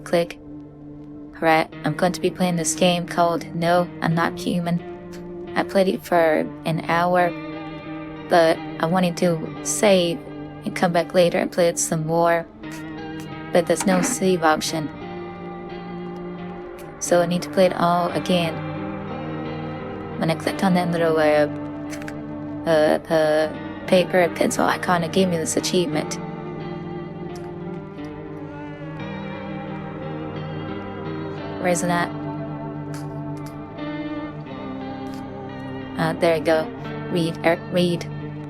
Click. Alright, I'm going to be playing this game called No, I'm Not Human. I played it for an hour, but I wanted to save and come back later and play it some more. But there's no save option. So I need to play it all again. When I clicked on that little paper and pencil icon, it gave me this achievement. Where's it at? There you go. Read.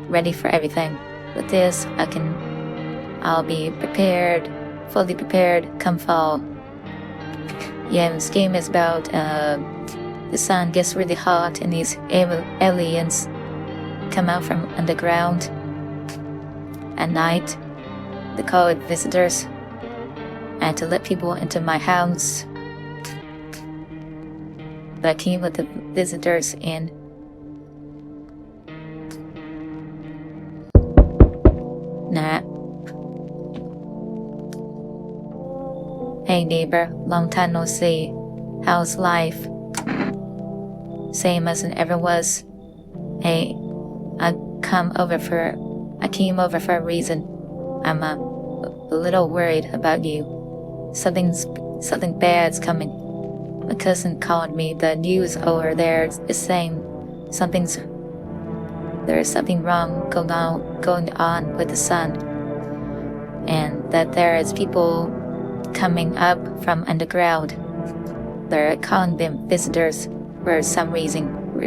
Ready for everything. With this, I'll be prepared, fully prepared, come fall. Yeah, this game is about, the sun gets really hot and these aliens come out from underground at night. They call it visitors. And to let people into my house. But I can't let the visitors in. Nah. Hey neighbor, long time no see. How's life? Same as it ever was. Hey, I came over for a reason. I'm a little worried about you. Something bad's coming. My cousin called me. The news over there is saying there's something wrong going on with the sun, and that there is people coming up from underground. They're calling them visitors for some reason.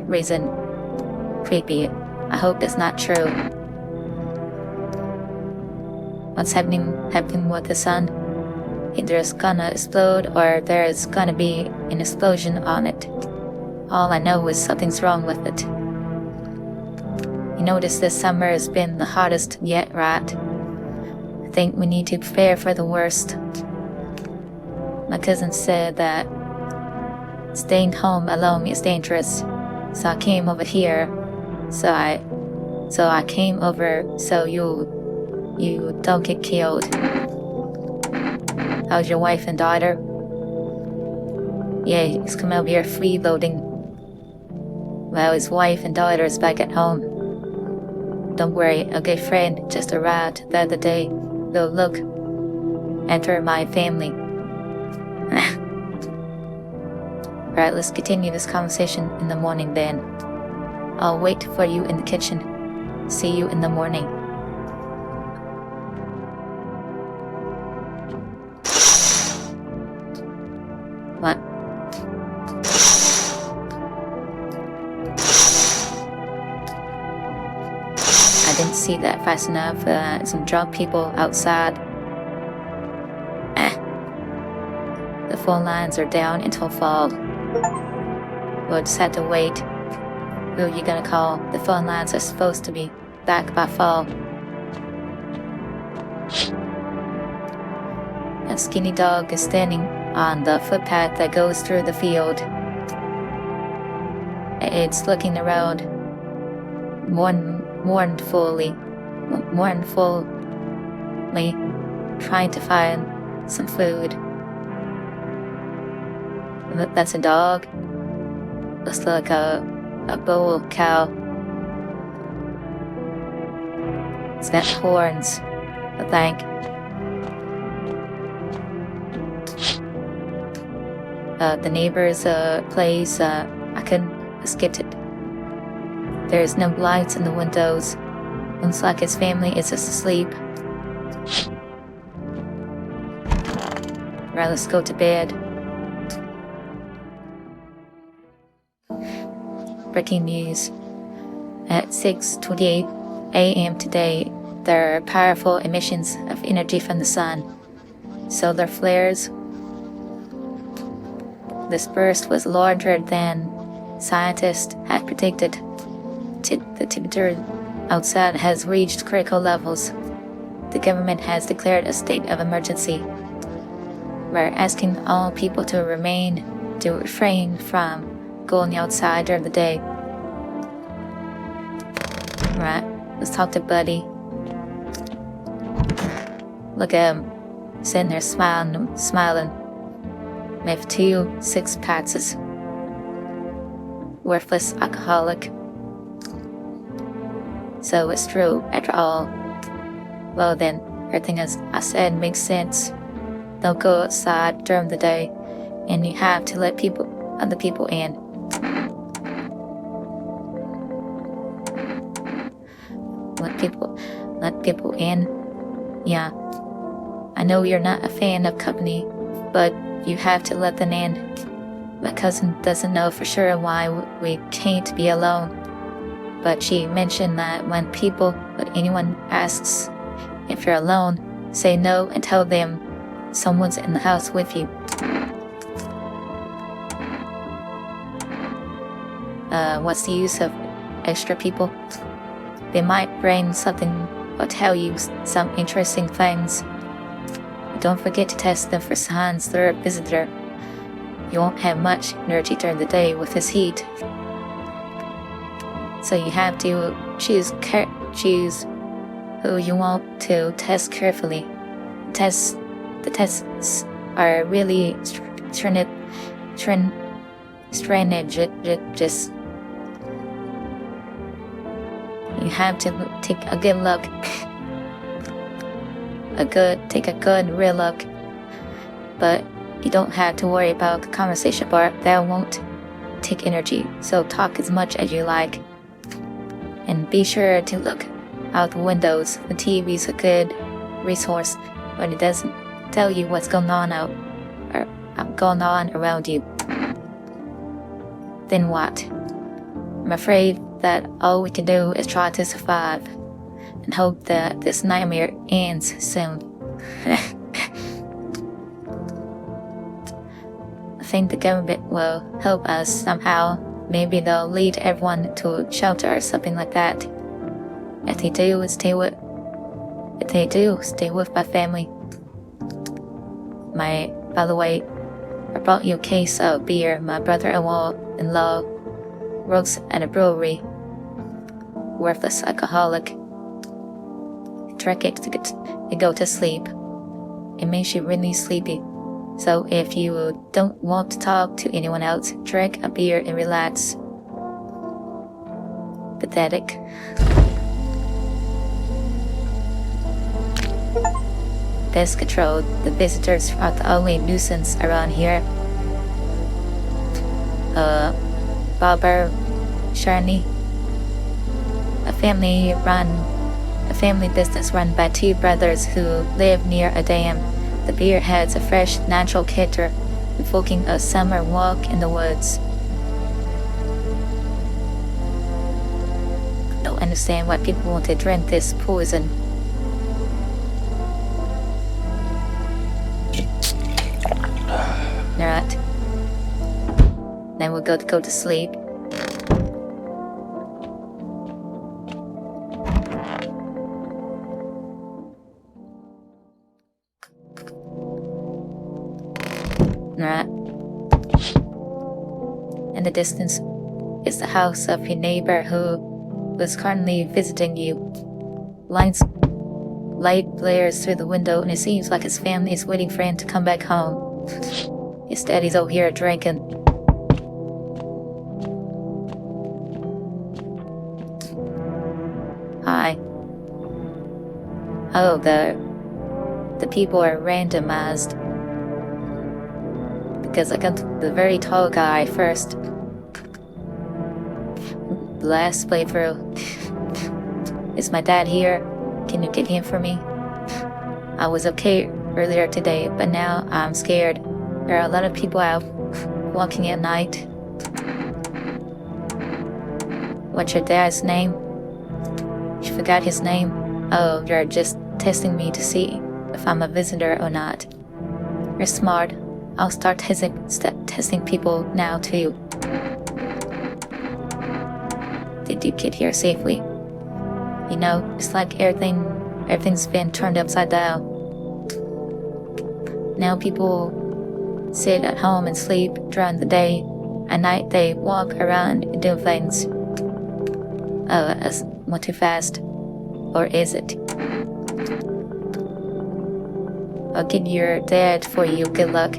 Creepy. I hope that's not true. What's happening with the sun? Either it's gonna explode or there's gonna be an explosion on it. All I know is something's wrong with it. You notice this summer has been the hottest yet, right? I think we need to prepare for the worst. My cousin said that staying home alone is dangerous, so I came over here. So I came over so you don't get killed. How's your wife and daughter? Yeah, he's come over here freeloading. Well, his wife and daughter is back at home. Don't worry, a good friend just arrived the other day. Look, enter my family. Alright, let's continue this conversation in the morning then. I'll wait for you in the kitchen. See you in the morning. What? I didn't see that fast enough. Some drunk people outside. The phone lines are down until fall. We'll just have to wait. Who are you gonna call? The phone lines are supposed to be back by fall. A skinny dog is standing on the footpath that goes through the field. It's looking around mournfully, trying to find some food. That's a dog. Looks like a bull cow. It's got horns, I think. The neighbor's place, I couldn't skip it. There's no lights in the windows. Looks like his family is just asleep. Right, let's go to bed. Breaking news. At 6:28 a.m. today, there are powerful emissions of energy from the sun. Solar flares. This burst was larger than scientists had predicted. The temperature outside has reached critical levels. The government has declared a state of emergency. We're asking all people to refrain from going outside during the day. Right, let's talk to Buddy. Look at him. sitting there smiling with 2 six-packs. Worthless alcoholic. So it's true, after all. Well then, everything as I said makes sense. Don't go outside during the day, and you have to let other people in. Let people in? Yeah. I know you're not a fan of company, but you have to let them in. My cousin doesn't know for sure why we can't be alone, but she mentioned that when anyone asks if you're alone, say no and tell them someone's in the house with you. What's the use of extra people? They might bring something or tell you some interesting things. Don't forget to test them for signs they're a visitor. You won't have much energy during the day with this heat. So you have to choose who you want to test carefully. The tests are really strategic. You have to take a good look. Take a good real look. But you don't have to worry about the conversation part. That won't take energy. So talk as much as you like. And be sure to look out the windows. The TV's a good resource, but it doesn't tell you what's going on around you. Then what? I'm afraid that all we can do is try to survive and hope that this nightmare ends soon. I think the government will help us somehow. Maybe they'll lead everyone to a shelter or something like that. If they do, stay with my family. By the way, I brought you a case of beer. My brother-in-law works at a brewery. Worthless alcoholic. Drink it to go to sleep. It makes you really sleepy. So if you don't want to talk to anyone else, drink a beer and relax. Pathetic. Pest control. The visitors are the only nuisance around here. Barbara, Shani. A family business run by 2 brothers who live near a dam. The beer has a fresh, natural character, evoking a summer walk in the woods. I don't understand why people want to drink this poison. Alright. Then we'll go to sleep. Right. In the distance is the house of your neighbor who is currently visiting you. Light blares through the window, and it seems like his family is waiting for him to come back home. Instead, he's over here drinking. Hi. Oh, the people are randomized. Because I got the very tall guy first. The last playthrough. Is my dad here? Can you get him for me? I was okay earlier today, but now I'm scared. There are a lot of people out walking at night. What's your dad's name? You forgot his name? Oh, you're just testing me to see if I'm a visitor or not. You're smart. I'll start testing people now too. Did you get here safely? You know, it's like everything's been turned upside down. Now people sit at home and sleep during the day. At night they walk around and do things. Oh, that's went too fast. Or is it? I'll get your dad for you. Good luck.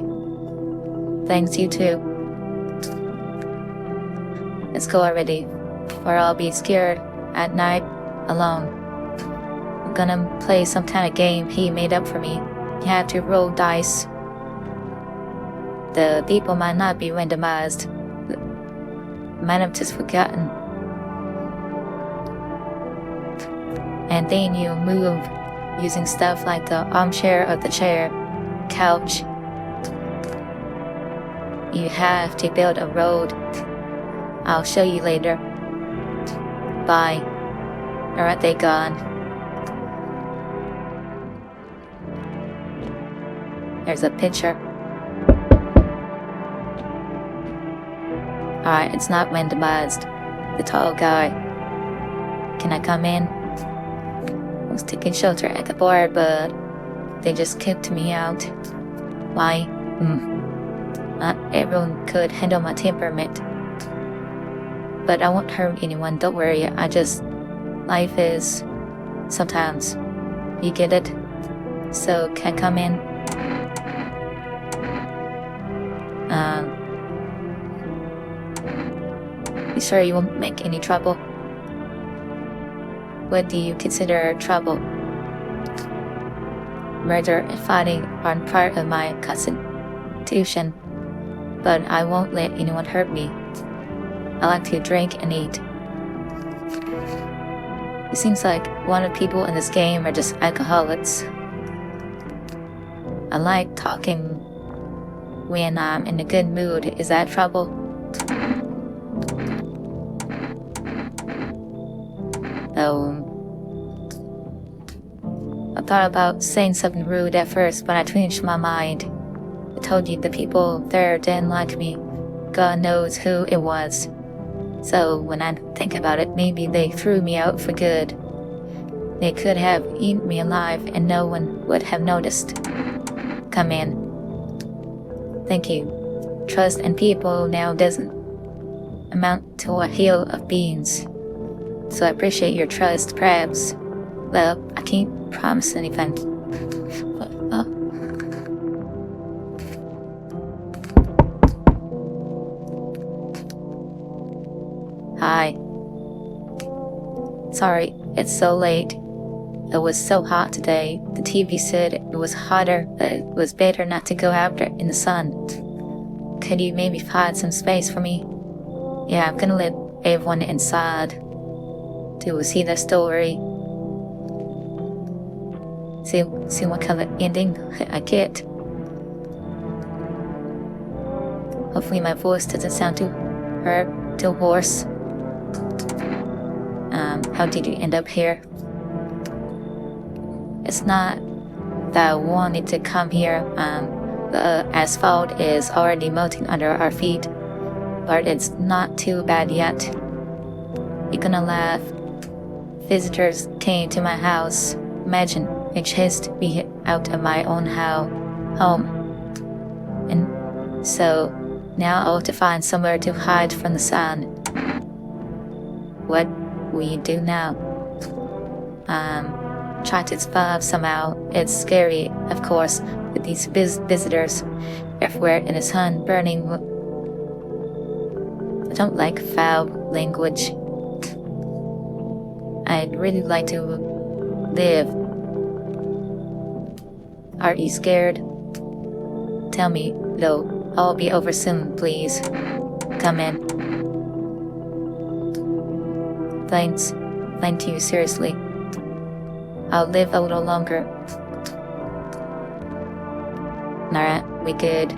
Thanks, you too. Let's go already, or I'll be scared at night alone. I'm gonna play some kind of game he made up for me. You have to roll dice. The people might not be randomized. Might have just forgotten. And then you move using stuff like the armchair or the chair, couch. You have to build a road. I'll show you later. Bye. Alright, they gone. There's a picture. Alright, it's not randomized. The tall guy. Can I come in? I was taking shelter at the bar, but they just kicked me out. Why? Not everyone could handle my temperament. But I won't hurt anyone, don't worry. Life is sometimes. You get it? So, can I come in? You sure you won't make any trouble? What do you consider trouble? Murder and fighting aren't part of my constitution, but I won't let anyone hurt me. I like to drink and eat. It seems like one of the people in this game are just alcoholics. I like talking when I'm in a good mood. Is that trouble? I thought about saying something rude at first, but I changed my mind. I told you the people there didn't like me. God knows who it was. So when I think about it, maybe they threw me out for good. They could have eaten me alive and no one would have noticed. Come in. Thank you. Trust in people now doesn't amount to a hill of beans. So I appreciate your trust, perhaps. Well, I can't promise anything. Hi. Sorry, it's so late. It was so hot today. The TV said it was hotter, but it was better not to go out in the sun. Could you maybe find some space for me? Yeah, I'm gonna let everyone inside to see the story. See what kind of ending I get. Hopefully my voice doesn't sound too hoarse. How did you end up here? It's not that I wanted to come here. The asphalt is already melting under our feet, but it's not too bad yet. You're gonna laugh. Visitors came to my house. Imagine, they chased me out of my own home. And so, now I have to find somewhere to hide from the sun. What will you do now? Try to survive somehow. It's scary, of course, with these visitors everywhere in the sun burning. I don't like foul language. I'd really like to live. Are you scared? Tell me, though. I'll be over soon, please. Come in. Thanks. Thank you, seriously. I'll live a little longer. Alright, we good.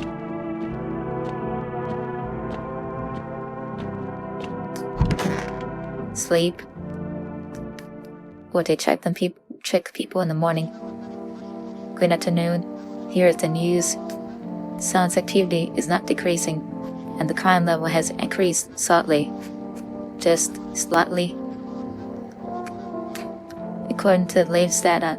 Sleep. Or they check people in the morning. Good afternoon. Here is the news. Sun's activity is not decreasing, and the crime level has increased slightly. Just slightly. According to the latest data,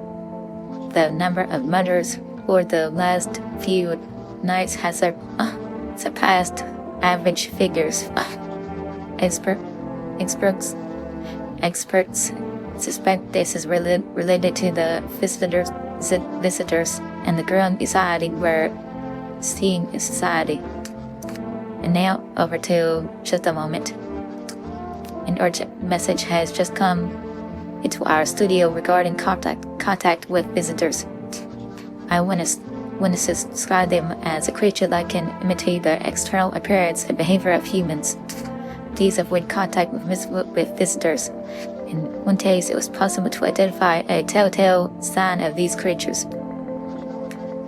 the number of murders for the last few nights has surpassed average figures. Experts suspect this is related to the visitors, and the girl beside it were seeing in society. And now over to just a moment. An urgent message has just come into our studio regarding contact with visitors. Witnesses describe them as a creature that can imitate the external appearance and behavior of humans. These avoid contact with visitors. In one case, it was possible to identify a telltale sign of these creatures: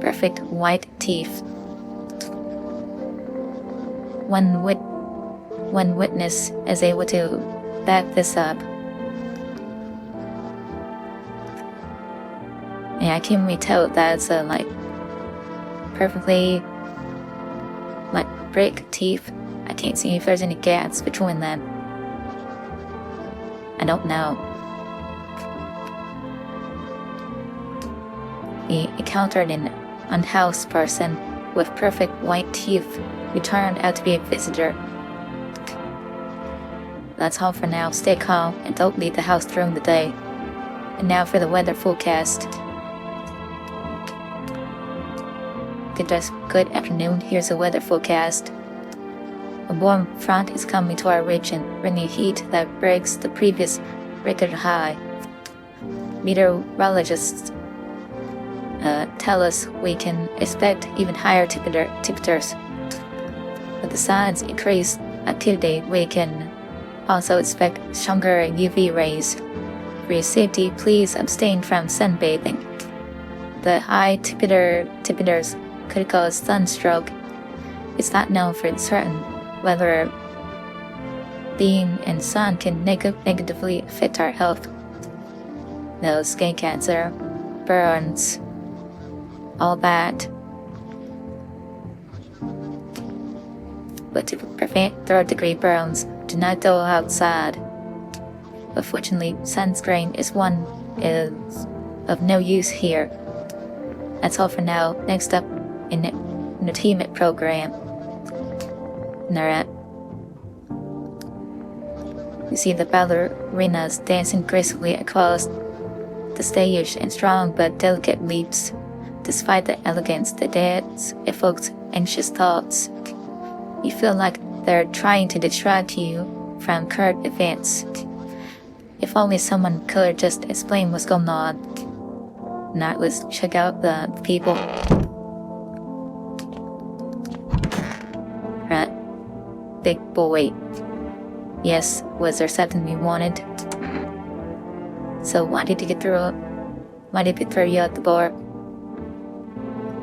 perfect white teeth. One witness is able to back this up. And I can really tell that's perfectly brick teeth. I can't see if there's any gaps between them. I don't know. He encountered an unhoused person with perfect white teeth who turned out to be a visitor. That's all for now. Stay calm and don't leave the house during the day. And now for the weather forecast. Good afternoon. Here's the weather forecast. A warm front is coming to our region, bringing heat that breaks the previous record high. Meteorologists tell us we can expect even higher temperatures. With the sun's increased activity, we can also expect stronger UV rays. For your safety, please abstain from sunbathing. The high temperatures could cause sunstroke. It's not known for certain whether being in sun can negatively affect our health. No skin cancer, burns, all that. But to prevent third-degree burns, do not go outside. Unfortunately, sunscreen is of no use here. That's all for now. Next up in the entertainment program. You see the ballerinas dancing gracefully across the stage in strong but delicate leaps. Despite the elegance, the dance evokes anxious thoughts. You feel like they're trying to distract you from current events. If only someone could just explain what's going on. Now let's check out the people. Right. Big boy. Yes, was there something we wanted? So why did you get through? Why did they throw you out the bar?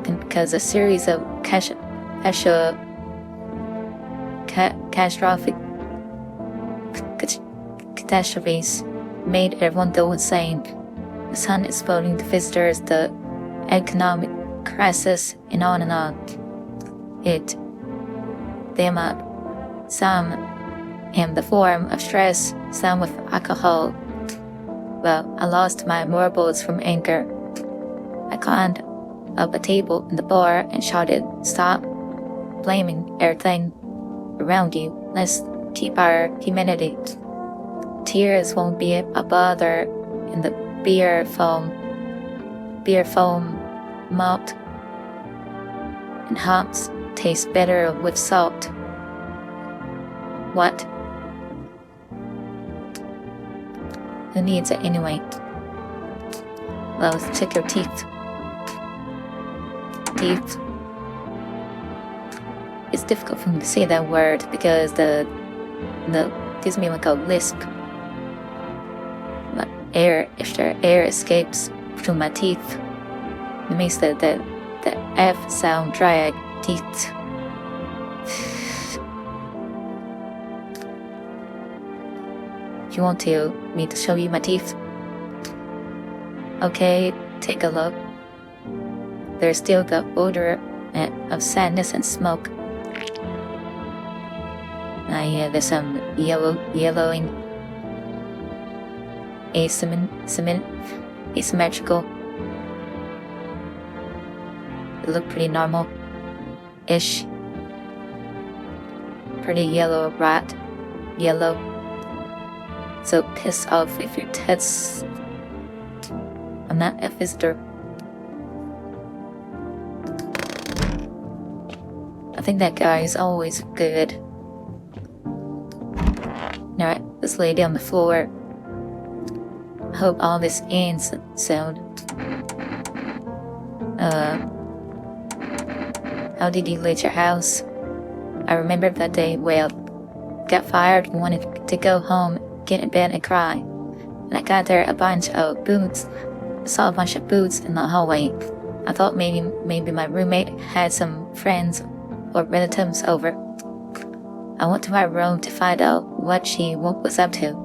And because a series of catastrophic catastrophes made everyone go insane. The sun exploding, the visitors, the economic crisis, and on and on. It them up. Some in the form of stress, some with alcohol. Well, I lost my marbles from anger. I climbed up a table in the bar and shouted, "Stop blaming everything around you. Let's keep our humanity." Tears won't be a bother in the beer foam malt, and hops taste better with salt. What? Who needs it anyway? Well, let's check your teeth. Teeth. It's difficult for me to say that word because the gives me like a lisp. If the air escapes through my teeth, it makes the F sound drag. Teeth. You want me to show you my teeth? Okay, take a look. There's still the odor of sadness and smoke. Yeah, there's some yellowing. Asymmetrical. It look pretty normal-ish. Pretty yellow, right? Yellow. So piss off if your tests. I'm not a visitor. I think that guy is always good. Alright, let's lay down the floor. I hope all this ends soon. How did you leave your house? I remember that day well. Got fired, wanted to go home, get in bed and cry. And I got there a bunch of boots. I saw a bunch of boots in the hallway. I thought maybe my roommate had some friends or relatives over. I went to her room to find out what she was up to.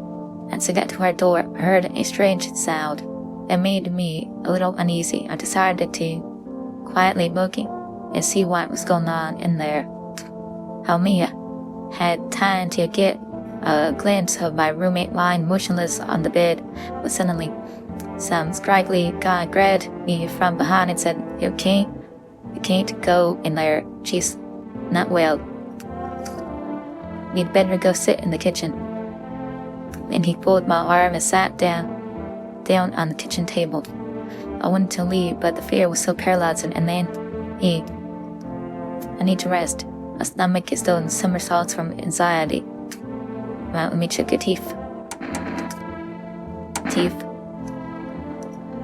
As I got to her door, I heard a strange sound. It made me a little uneasy. I decided to quietly look and see what was going on in there. How Mia had time to get a glimpse of my roommate lying motionless on the bed, but suddenly some scraggly guy grabbed me from behind and said, "You can't go in there. She's not well. We'd better go sit in the kitchen." And he pulled my arm and sat down on the kitchen table. I wanted to leave, but the fear was so paralyzing, and then I need to rest. My stomach is doing somersaults from anxiety. Well, let me check your teeth. Teeth?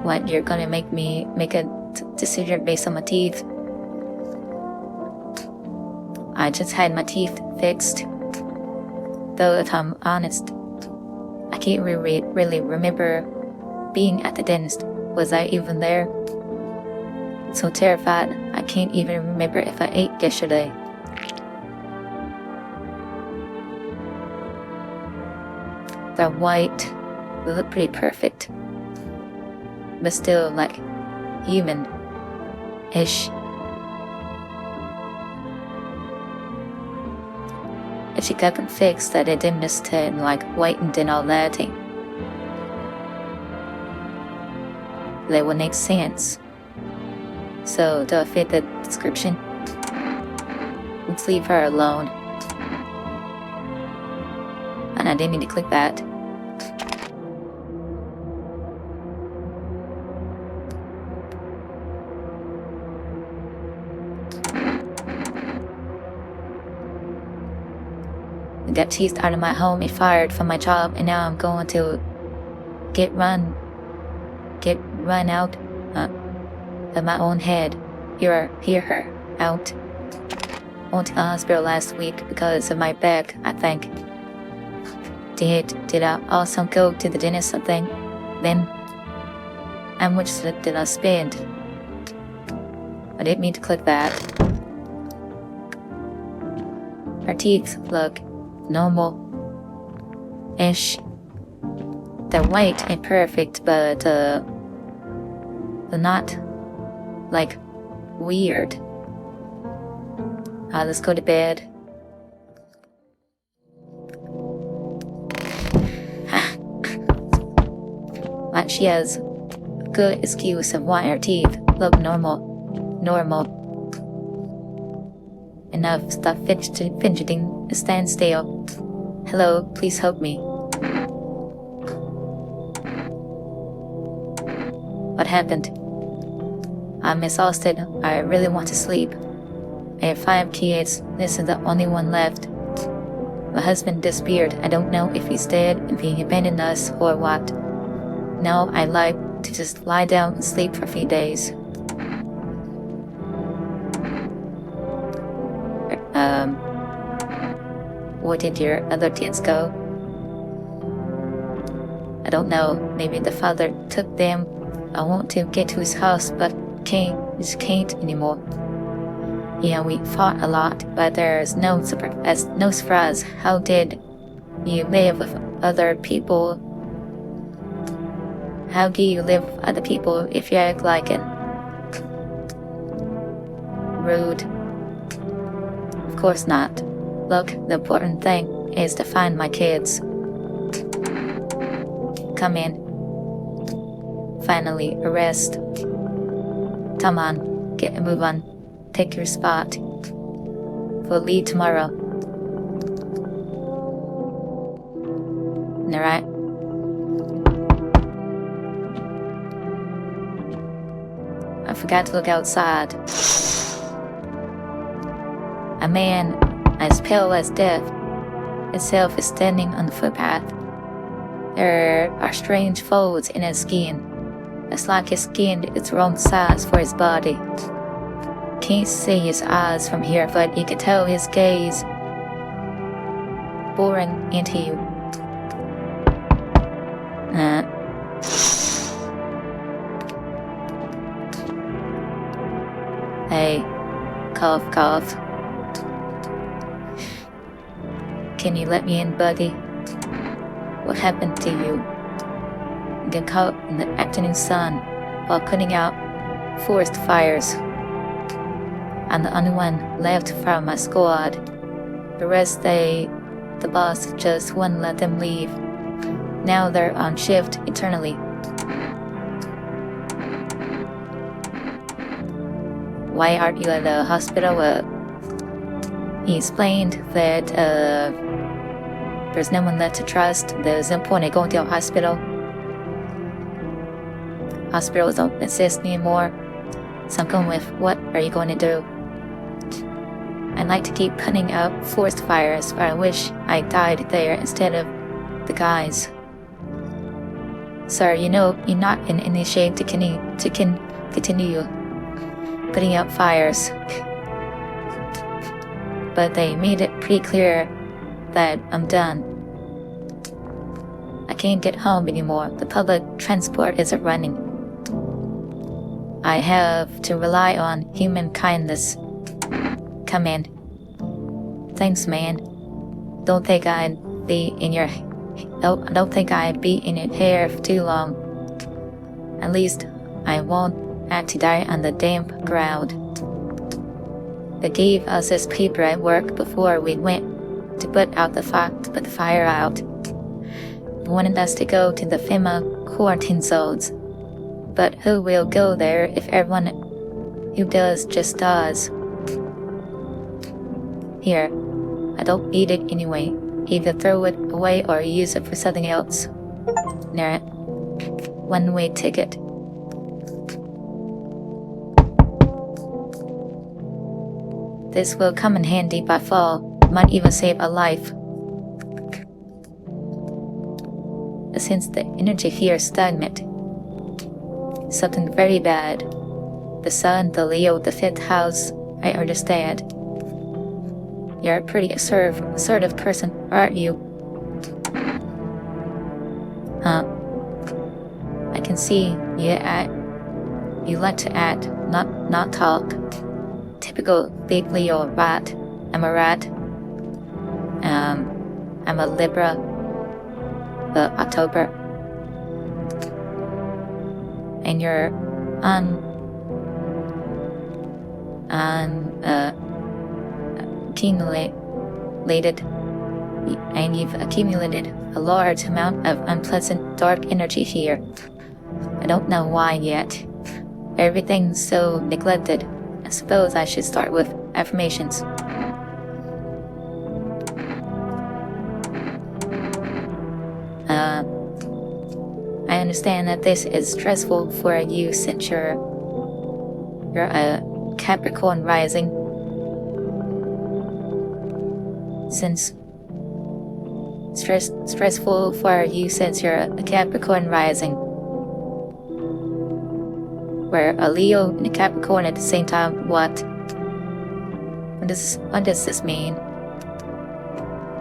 What, you're gonna make me make a decision based on my teeth? I just had my teeth fixed. Though if I'm honest, I can't really remember being at the dentist. Was I even there? So terrified, I can't even remember if I ate yesterday. They're white, they look pretty perfect, but still like human-ish. If she got them fixed at a dentist and like whitened and all that, that would make sense. So, do I fit the description? Let's leave her alone. And I didn't need to click that. I got teased out of my home and fired from my job, and now I'm going to get run out of my own head. Hear her out. Went to the hospital last week because of my back, I think. Did I also go to the dentist something? Then, how much did I spend? I didn't mean to click that. Her teeth look normal-ish. They're white and perfect, but they're not like weird. Let's go to bed. Like she has a good excuse of why her teeth look normal. Enough, stop fidgeting, stand still. Hello, please help me. What happened? I'm exhausted. I really want to sleep. I have 5 kids. This is the only one left. My husband disappeared. I don't know if he's dead, if he abandoned us, or what. Now I like to just lie down and sleep for a few days. Where did your other kids go? I don't know. Maybe the father took them. I want to get to his house, but just can't anymore. Yeah, we fought a lot, but there's no surprise. How did you live with other people? How do you live with other people if you act like it? Rude. Of course not. Look, the important thing is to find my kids. Come in. Finally, a rest. Come on, get a move on. Take your spot. We'll leave tomorrow. Alright. I forgot to look outside. A man as pale as death itself is standing on the footpath. There are strange folds in his skin. It's like his skin is wrong size for his body. Can't see his eyes from here, but you can tell his gaze boring into you. Hey, cough, cough. Can you let me in, buddy? What happened to you? Get caught in the afternoon sun while putting out forest fires. I'm the only one left from my squad. The rest, the boss just wouldn't let them leave. Now they're on shift eternally. Why aren't you at the hospital? He explained that there's no one left to trust. There's no point in going to a hospital. Hospitals don't exist anymore. So I'm going with, what are you going to do? I'd like to keep putting out forest fires, but I wish I died there instead of the guys. Sir, you know you're not in any shape to continue putting out fires. But they made it pretty clear that I'm done. I can't get home anymore. The public transport isn't running. I have to rely on human kindness. Come in. Thanks, man. Don't think I'd be in your hair for too long. At least I won't have to die on the damp ground. They gave us this paper at work before we went to put the fire out. They wanted us to go to the FEMA quarantine zones. But who will go there if everyone who does just does? Here, I don't need it anyway. Either throw it away or use it for something else. Nah, one-way ticket. This will come in handy by fall. Might even save a life. Since the energy here is stagnant, something very bad. The sun, the Leo, the 5th house, I understand. You're a pretty assertive person, aren't you? I can see you like to act, not talk. Typical big Leo rat. I'm a rat. I'm a Libra. October. And you're accumulated, and you've accumulated a large amount of unpleasant dark energy here. I don't know why yet. Everything's so neglected. I suppose I should start with affirmations. I understand that this is stressful for you since you're a Capricorn rising. Stressful for you since you're a Capricorn rising. We're a Leo and a Capricorn at the same time. What? What does this mean?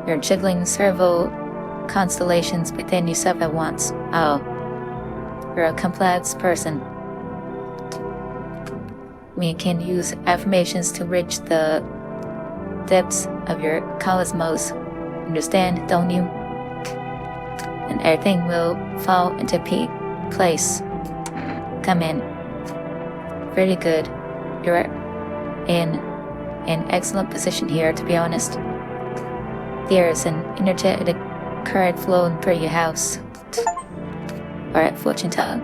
You're juggling several constellations within yourself at once. Oh. You're a complex person. We can use affirmations to reach the depths of your cosmos. Understand, don't you? And everything will fall into place. Come in. Very good. You're in an excellent position here, to be honest. There's an energetic current flowing through your house. Alright, fortune teller.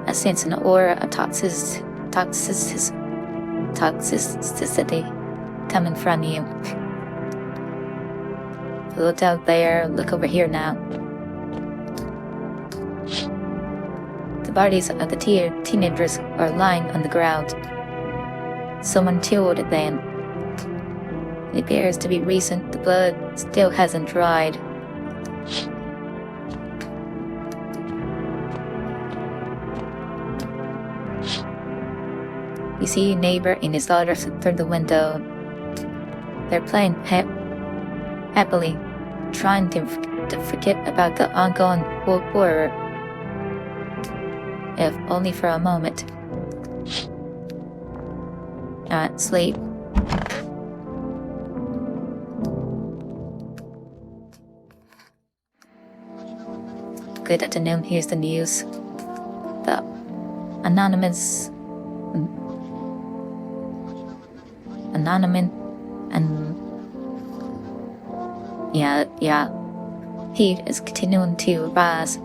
I sense an aura of toxicity coming from you. Look out there, look over here now. The bodies of the teenagers are lying on the ground. Someone killed them. It appears to be recent, the blood still hasn't dried. You see a neighbor and his daughter through the window. They're playing happily, trying to forget about the ongoing horror, if only for a moment. Sleep. Good afternoon, here's the news. The anonymous and heat is continuing to rise,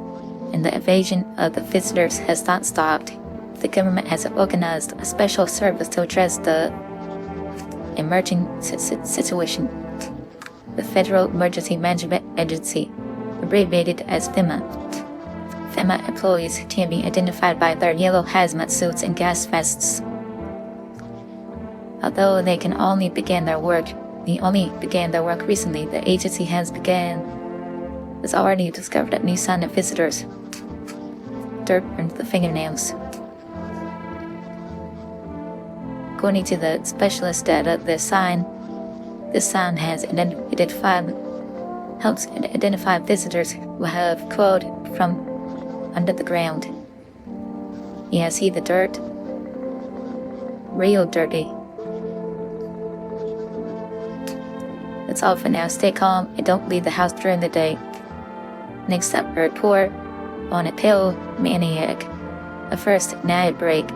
and the invasion of the visitors has not stopped. The government has organized a special service to address the emerging situation. The Federal Emergency Management Agency, abbreviated as FEMA. FEMA employees can be identified by their yellow hazmat suits and gas vests. Although they only began their work recently, the agency has already discovered a new sign of visitors. Dirt under the fingernails. According to the specialist data, this sign has helps identify visitors who have crawled from under the ground. Yeah, see the dirt? Real dirty. That's all for now. Stay calm and don't leave the house during the day. Next up, a report on a pill maniac. A first night break.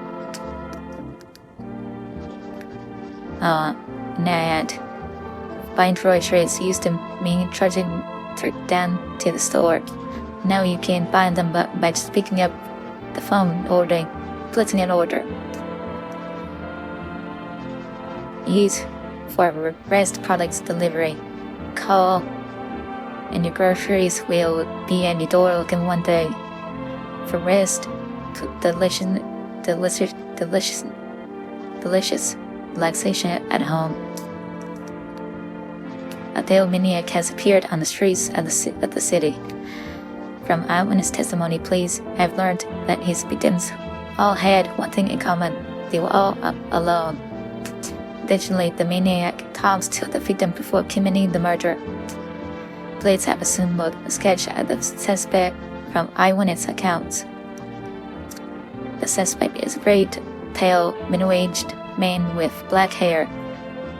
Buying groceries used to mean trudging down to the store. Now you can buy them by just picking up the phone, placing an order. Use for rest products delivery. Call and your groceries will be at your door within one day. For rest, delicious relaxation at home. A tail maniac has appeared on the streets of the city. From eyewitness testimony, police have learned that his victims all had one thing in common: they were all alone. Additionally, the maniac talks to the victim before committing the murder. Police have assembled a sketch of the suspect from eyewitness accounts. The suspect is a very pale, middle-aged man with black hair.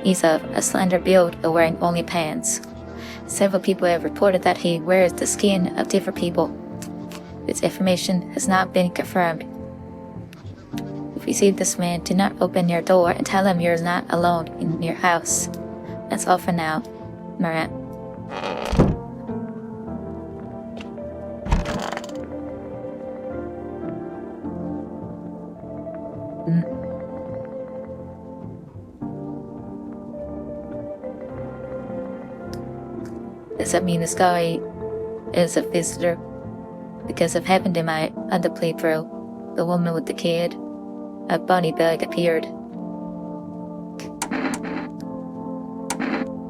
He's of a slender build and wearing only pants. Several people have reported that he wears the skin of different people. This information has not been confirmed. If you see this man, do not open your door and tell him you're not alone in your house. That's all for now. Marat. Does that mean this guy is a visitor? Because it happened in my other playthrough, the woman with the kid, a body bag appeared.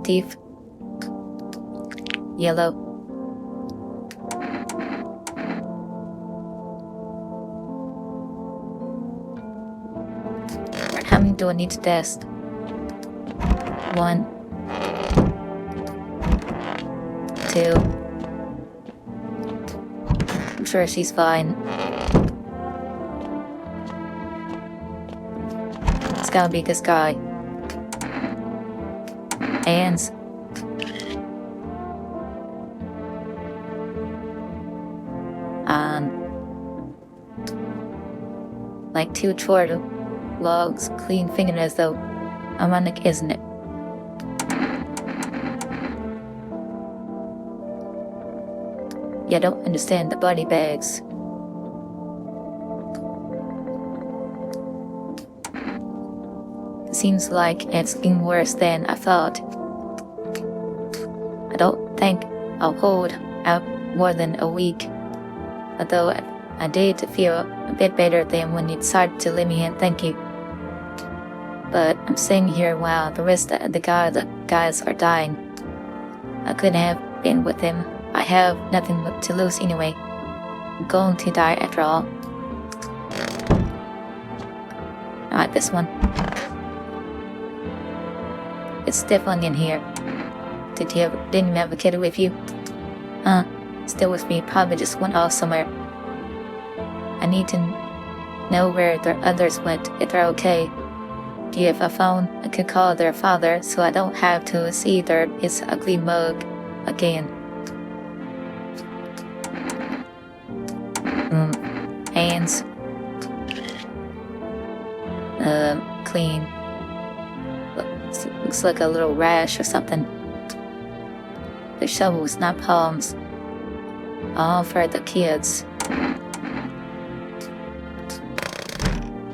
Teeth. Yellow. How many do I need to test? 1, 2. I'm sure she's fine. It's gotta be this guy. Hands. Like 2 short logs, clean fingernails though. Ironic, isn't it? Yeah, I don't understand the body bags. It seems like it's been worse than I thought. I don't think I'll hold out more than a week. Although I did feel a bit better than when you decided to let me in, thank you. But I'm sitting here while the rest of the guys are dying. I couldn't have been with him. I have nothing to lose anyway. I'm going to die after all. Not this one. It's definitely in here. Didn't you have a kid with you? Still with me, probably just went off somewhere. I need to know where the others went, if they're okay. Do you have a phone? I could call their father so I don't have to see his ugly mug again. Hands. Clean. Looks like a little rash or something. The shovels, not palms. All for the kids.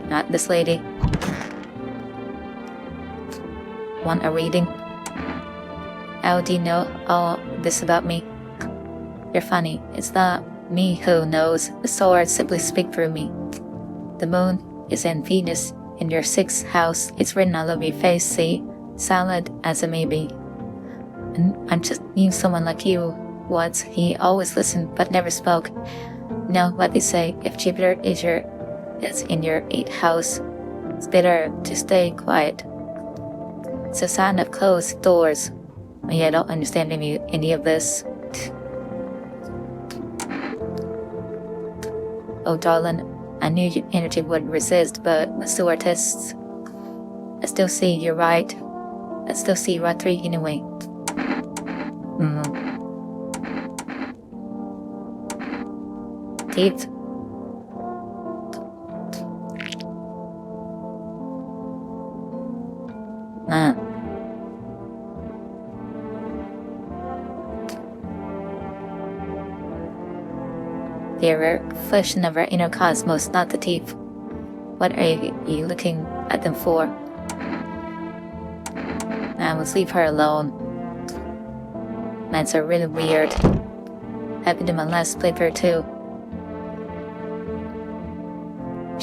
Not this lady. Want a reading? How do you know all this about me? You're funny. It's not me who knows. The stars simply speak through me. The moon is in Venus. In your 6th house, it's written all over your face, see? Silent as it may be. And I just knew someone like you once. He always listened but never spoke. You know what they say, if Jupiter is in your 8th house, it's better to stay quiet. It's a sign of closed doors. Yeah, I don't understand any of this. Oh, darling, I knew your energy wouldn't resist, but let's do our tests. I still see you're right. I still see right through you anyway. Teeth. They are reflection of our inner cosmos, not the teeth. What are you looking at them for? Now let's leave her alone. Nights are really weird. Happened in my last playthrough too.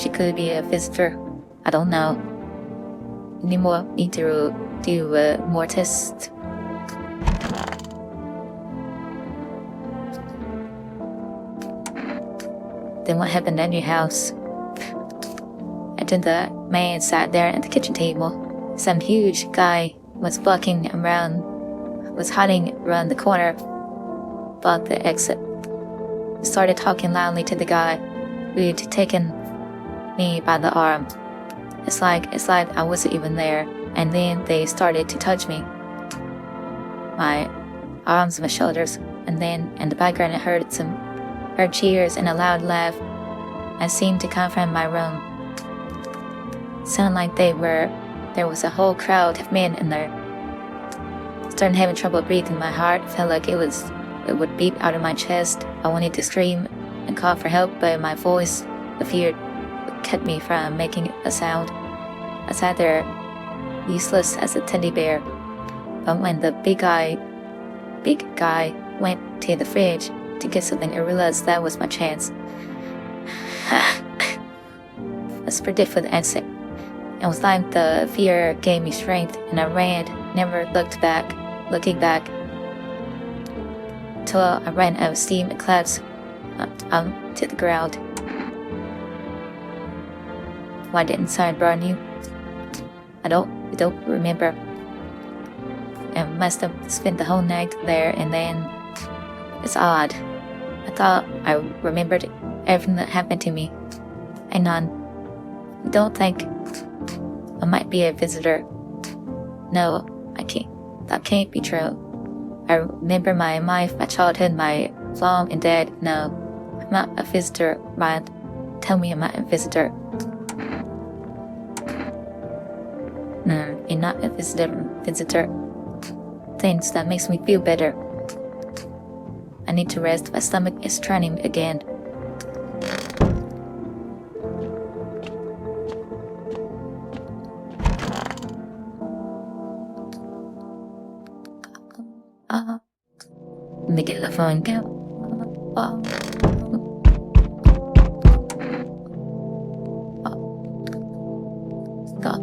She could be a visitor. I don't know. Need to do more tests. Then what happened at your house? And then the man sat there at the kitchen table. Some huge guy was hiding around the corner, about the exit. Started talking loudly to the guy who'd taken me by the arm. It's like I wasn't even there. And then they started to touch me. My arms, my shoulders, and then in the background I heard cheers and a loud laugh. I seemed to come from my room. It sounded like there was a whole crowd of men in there. Started having trouble breathing. My heart felt like it would beat out of my chest. I wanted to scream and call for help, but my voice, the fear, kept me from making a sound. I sat there, useless as a teddy bear. But when the big guy went to the fridge to get something, I realized that was my chance. I sprinted for the exit. It was like the fear gave me strength, and I ran, never looking back. Till I ran out of steam and collapsed to the ground. Why didn't I burn you? I don't remember. I must have spent the whole night there, and then it's odd. I thought I remembered everything that happened to me. Hang on. Don't think I might be a visitor. No, I can't. That can't be true. I remember my childhood, my mom and dad. No, I'm not a visitor. Ryan, tell me I'm not a visitor. No, you're not a visitor. Thanks, that makes me feel better. I need to rest. My stomach is turning again. Let me get the phone go. Stop.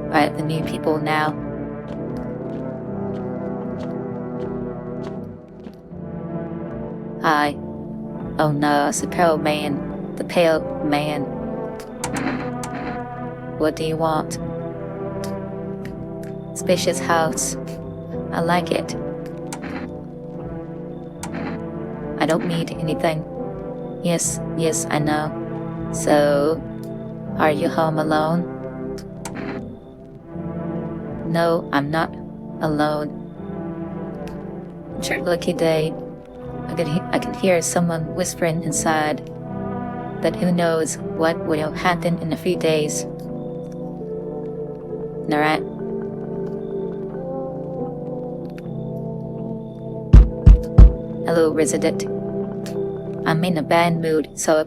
Right, the new people now. Hi. Oh no, it's the pale man. The pale man. What do you want? Spacious house. I like it. I don't need anything. Yes, I know. So, are you home alone? No, I'm not alone. It's your lucky day. I can hear someone whispering inside that who knows what will happen in a few days. Alright. Hello, resident. I'm in a bad mood, so I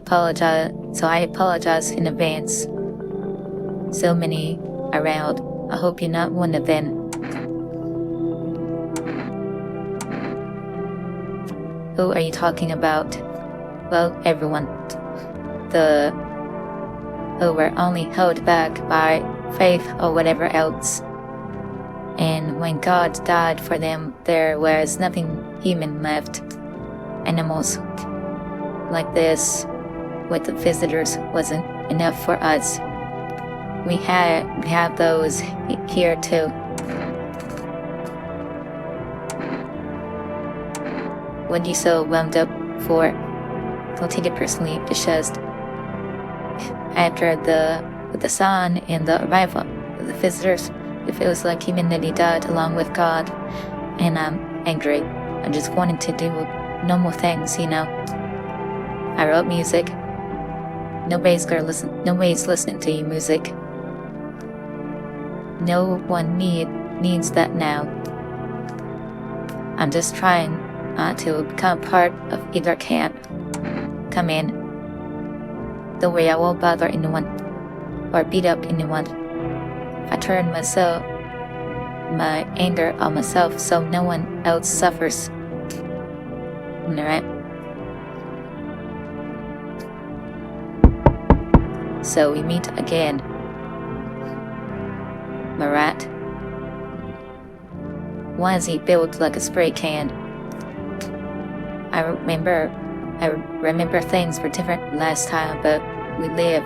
apologize in advance. So many around. I hope you're not one of them. Who are you talking about? Well, everyone. Who were only held back by faith or whatever else. And when God died for them, there was nothing human left. Animals like this with the visitors wasn't enough for us. We have those here too. What you so wound up for? Don't take it personally. It's just after the sun and the arrival of the visitors, it feels like humanity died along with God, and I'm angry. I just wanted to do normal things, you know. I wrote music. Nobody's listening to your music. No one needs that now. I'm just trying to become part of either camp. Come in. Don't worry, I won't bother anyone or beat up anyone. I turn my anger on myself so no one else suffers. Alright? So we meet again. Marat. Why is he built like a spray can? I remember things were different last time, but we live.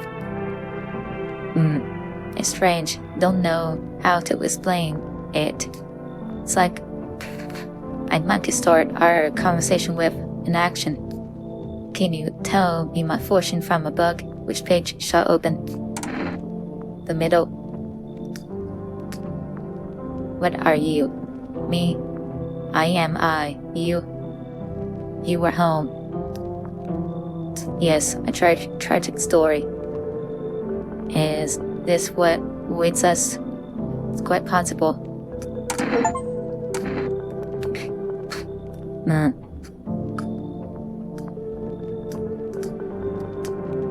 It's strange. Don't know how to explain it. It's like I might start our conversation with an action. Can you tell me my fortune from a bug? Which page shall open? The middle. What are you? Me. I am I. You. You were home. Yes, a tragic story. Is this what awaits us? It's quite possible.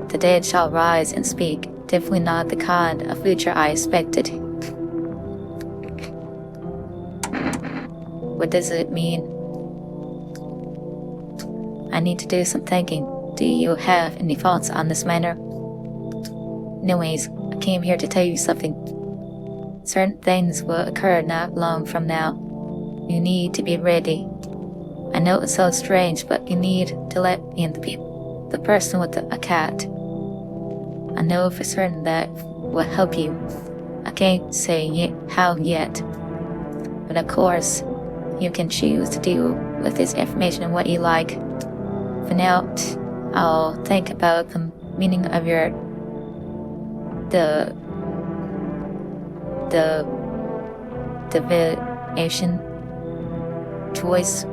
The dead shall rise and speak. Definitely not the kind of future I expected. What does it mean? I need to do some thinking. Do you have any thoughts on this matter? Anyways, I came here to tell you something. Certain things will occur not long from now. You need to be ready. I know it sounds strange, but you need to let in the person with a cat. I know for certain that will help you. I can't say how yet. But of course, you can choose to deal with this information what you like. For now, I'll think about the meaning of your divination choice.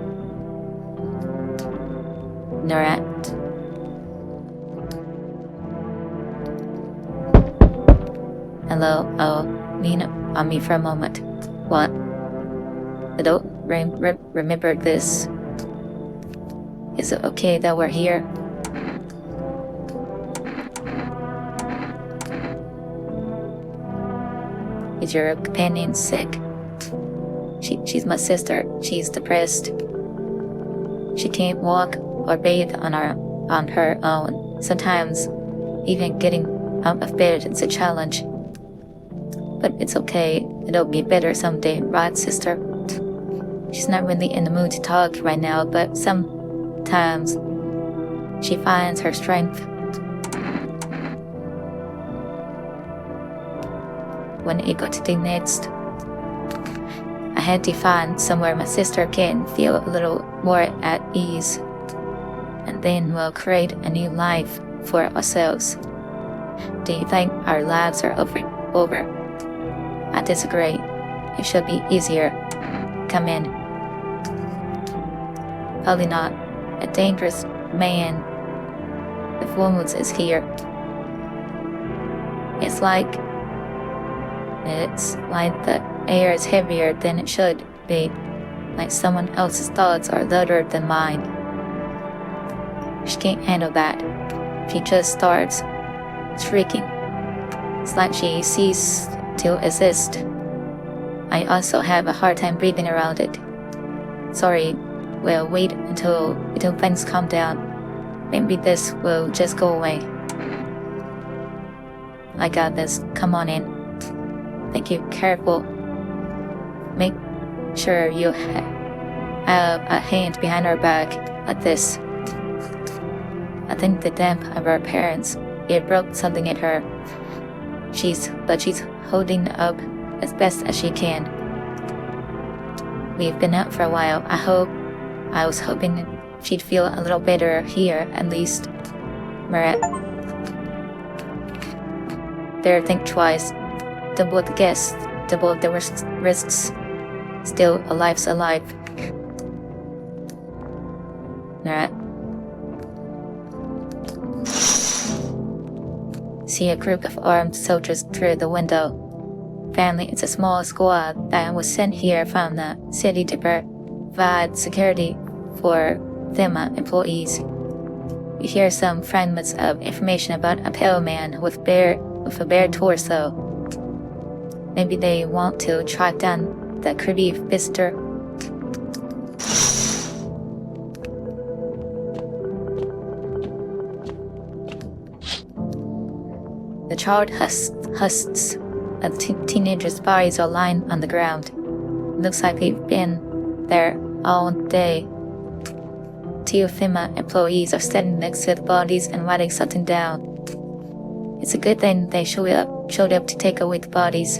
Narat. Hello, Nina. on me for a moment. What? I don't remember this. Is it okay that we're here? Is your companion sick? She's my sister. She's depressed. She can't walk or bathe on her own. Sometimes even getting out of bed is a challenge. But it's okay. It'll be better someday, right, sister? She's not really in the mood to talk right now, but sometimes she finds her strength when it got to the next. I had to find somewhere my sister can feel a little more at ease, and then we'll create a new life for ourselves. Do you think our lives are over? I disagree. It should be easier. Come in. Probably not. A dangerous man. The foremost is here. It's like the air is heavier than it should be. Like someone else's thoughts are louder than mine. She can't handle that. She just starts shrieking. It's like she ceased to exist. I also have a hard time breathing around it. Sorry, we'll wait until things calm down. Maybe this will just go away. I got this. Come on in. Thank you. Careful. Make sure you have a hand behind her back, like this. I think the damp of our parents, it broke something in her. She's holding up as best as she can. We've been out for a while. I was hoping she'd feel a little better here, at least. Marat. There, think twice. Double the guess, double the risks. Still, a life's a life. Marat. See a group of armed soldiers through the window. Apparently, it's a small squad that was sent here from the city to provide security for FEMA employees. You hear some fragments of information about a pale man with a bare torso. Maybe they want to track down the creepy visitor. The charred husks of teenagers' bodies are lying on the ground. Looks like they've been there all day. Two FEMA employees are standing next to the bodies and writing something down. It's a good thing they showed up to take away the bodies.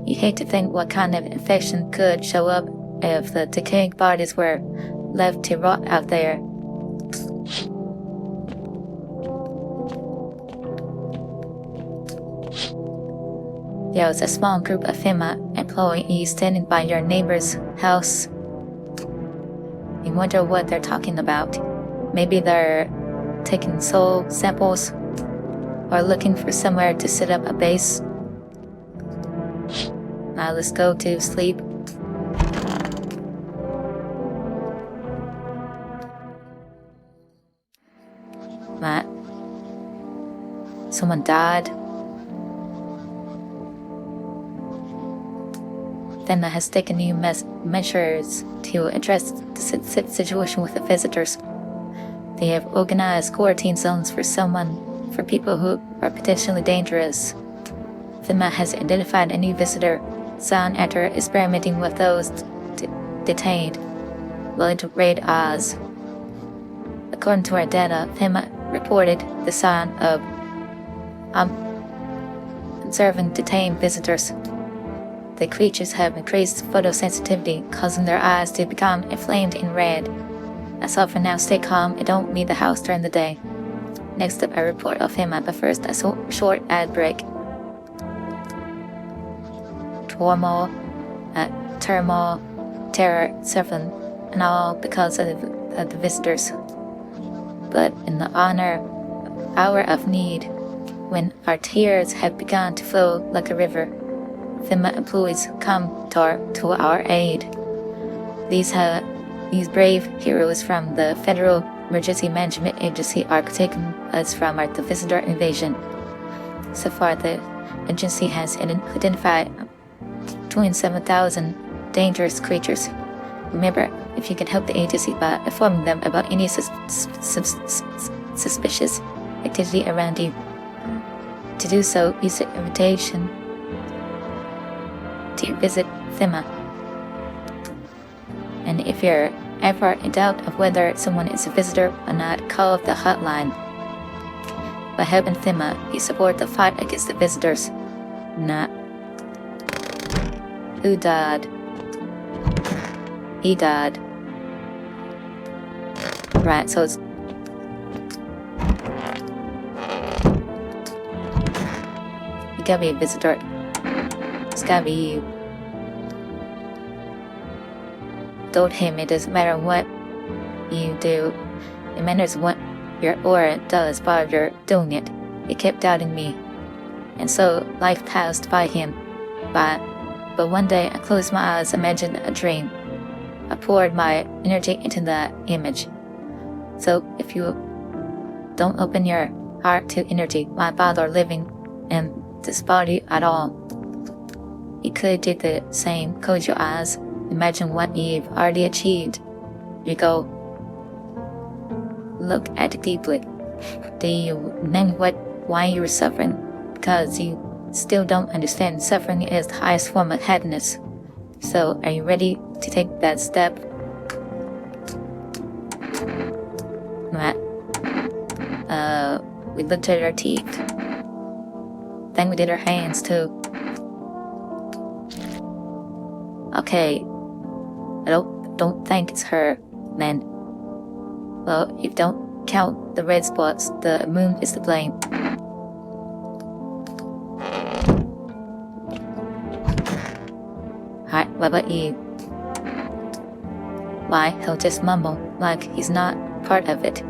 You hate to think what kind of infection could show up if the decaying bodies were left to rot out there. There was a small group of FEMA employees standing by your neighbor's house. You wonder what they're talking about. Maybe they're taking soil samples or looking for somewhere to set up a base. Now let's go to sleep. Matt, someone died. FEMA has taken new measures to address the situation with the visitors. They have organized quarantine zones for people who are potentially dangerous. FEMA has identified a new visitor zone after experimenting with those detained, willing to raid Oz. According to our data, FEMA reported the sign of observing detained visitors. The creatures have increased photosensitivity, causing their eyes to become inflamed in red. As of for now, stay calm and don't leave the house during the day. Next up, a report of FEMA, but first a short ad break. Turmoil, terror, suffering, and all because of the visitors. But in the hour of need, when our tears have begun to flow like a river, FEMA employees come to our aid. These brave heroes from the Federal Emergency Management Agency are protecting us from the visitor invasion. So far, the agency has identified 27,000 dangerous creatures. Remember, if you can help the agency by informing them about any suspicious activity around you. To do so, use the invitation to visit FEMA. And if you're ever in doubt of whether someone is a visitor or not, call the hotline. By helping FEMA, you support the fight against the visitors. Not. Who died? He died. Right, so it's... You gotta be a visitor. It's gotta be you. Told him it doesn't matter what you do. It matters what your aura does while you're doing it. He kept doubting me. And so life passed by him. But one day I closed my eyes, imagined a dream. I poured my energy into that image. So if you don't open your heart to energy while bother living in this body at all, you could do the same. Close your eyes, imagine what you've already achieved. You go, look at it deeply. Do you know why you're suffering? Because you still don't understand suffering is the highest form of happiness. So are you ready to take that step? Right. We looked at our teeth. Then we did our hands too. Okay. I don't think it's her, then. Well, if you don't count the red spots, the moon is to blame. Alright, what about you? Why, he'll just mumble, like he's not part of it.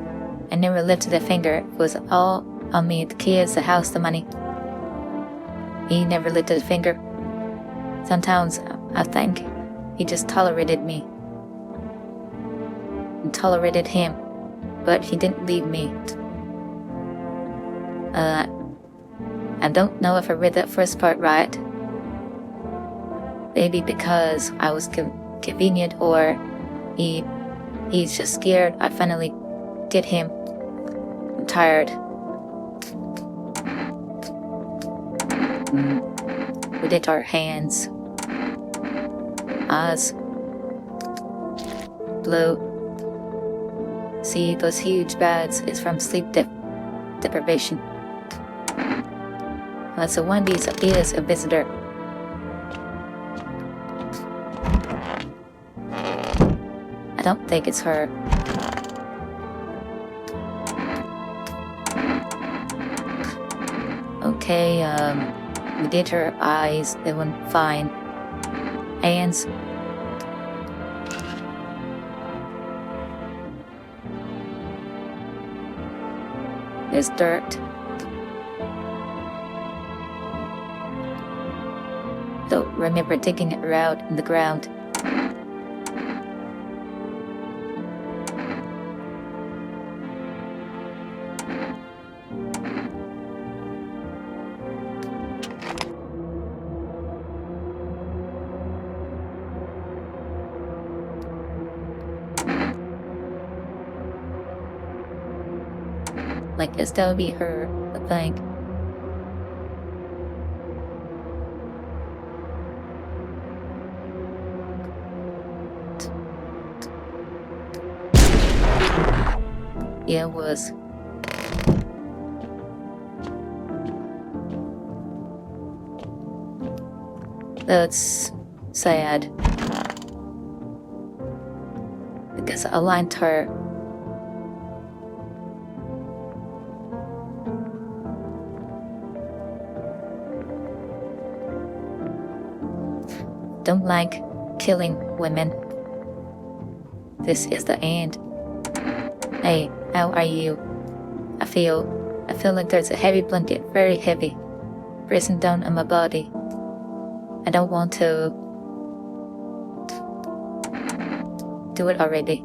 I never lifted a finger. It was all on me, the kids, the house, the money. He never lifted a finger. Sometimes I think he just tolerated me. And tolerated him. But he didn't leave me. I don't know if I read that first part right. Maybe because I was convenient, or he's just scared I finally get him. I'm tired. We did our hands, eyes, blue. See, those huge bags is from sleep deprivation. So one of these is a visitor. I don't think it's her. Okay, we did her eyes, they went fine. Hands. There's dirt. Don't remember digging it around in the ground. Like this, that would be her, I think. Yeah, it was. That's sad. Because I aligned her. Don't like killing women. This is the end. Hey, how are you? I feel like there's a heavy blanket, very heavy, pressing down on my body. I don't want to do it already.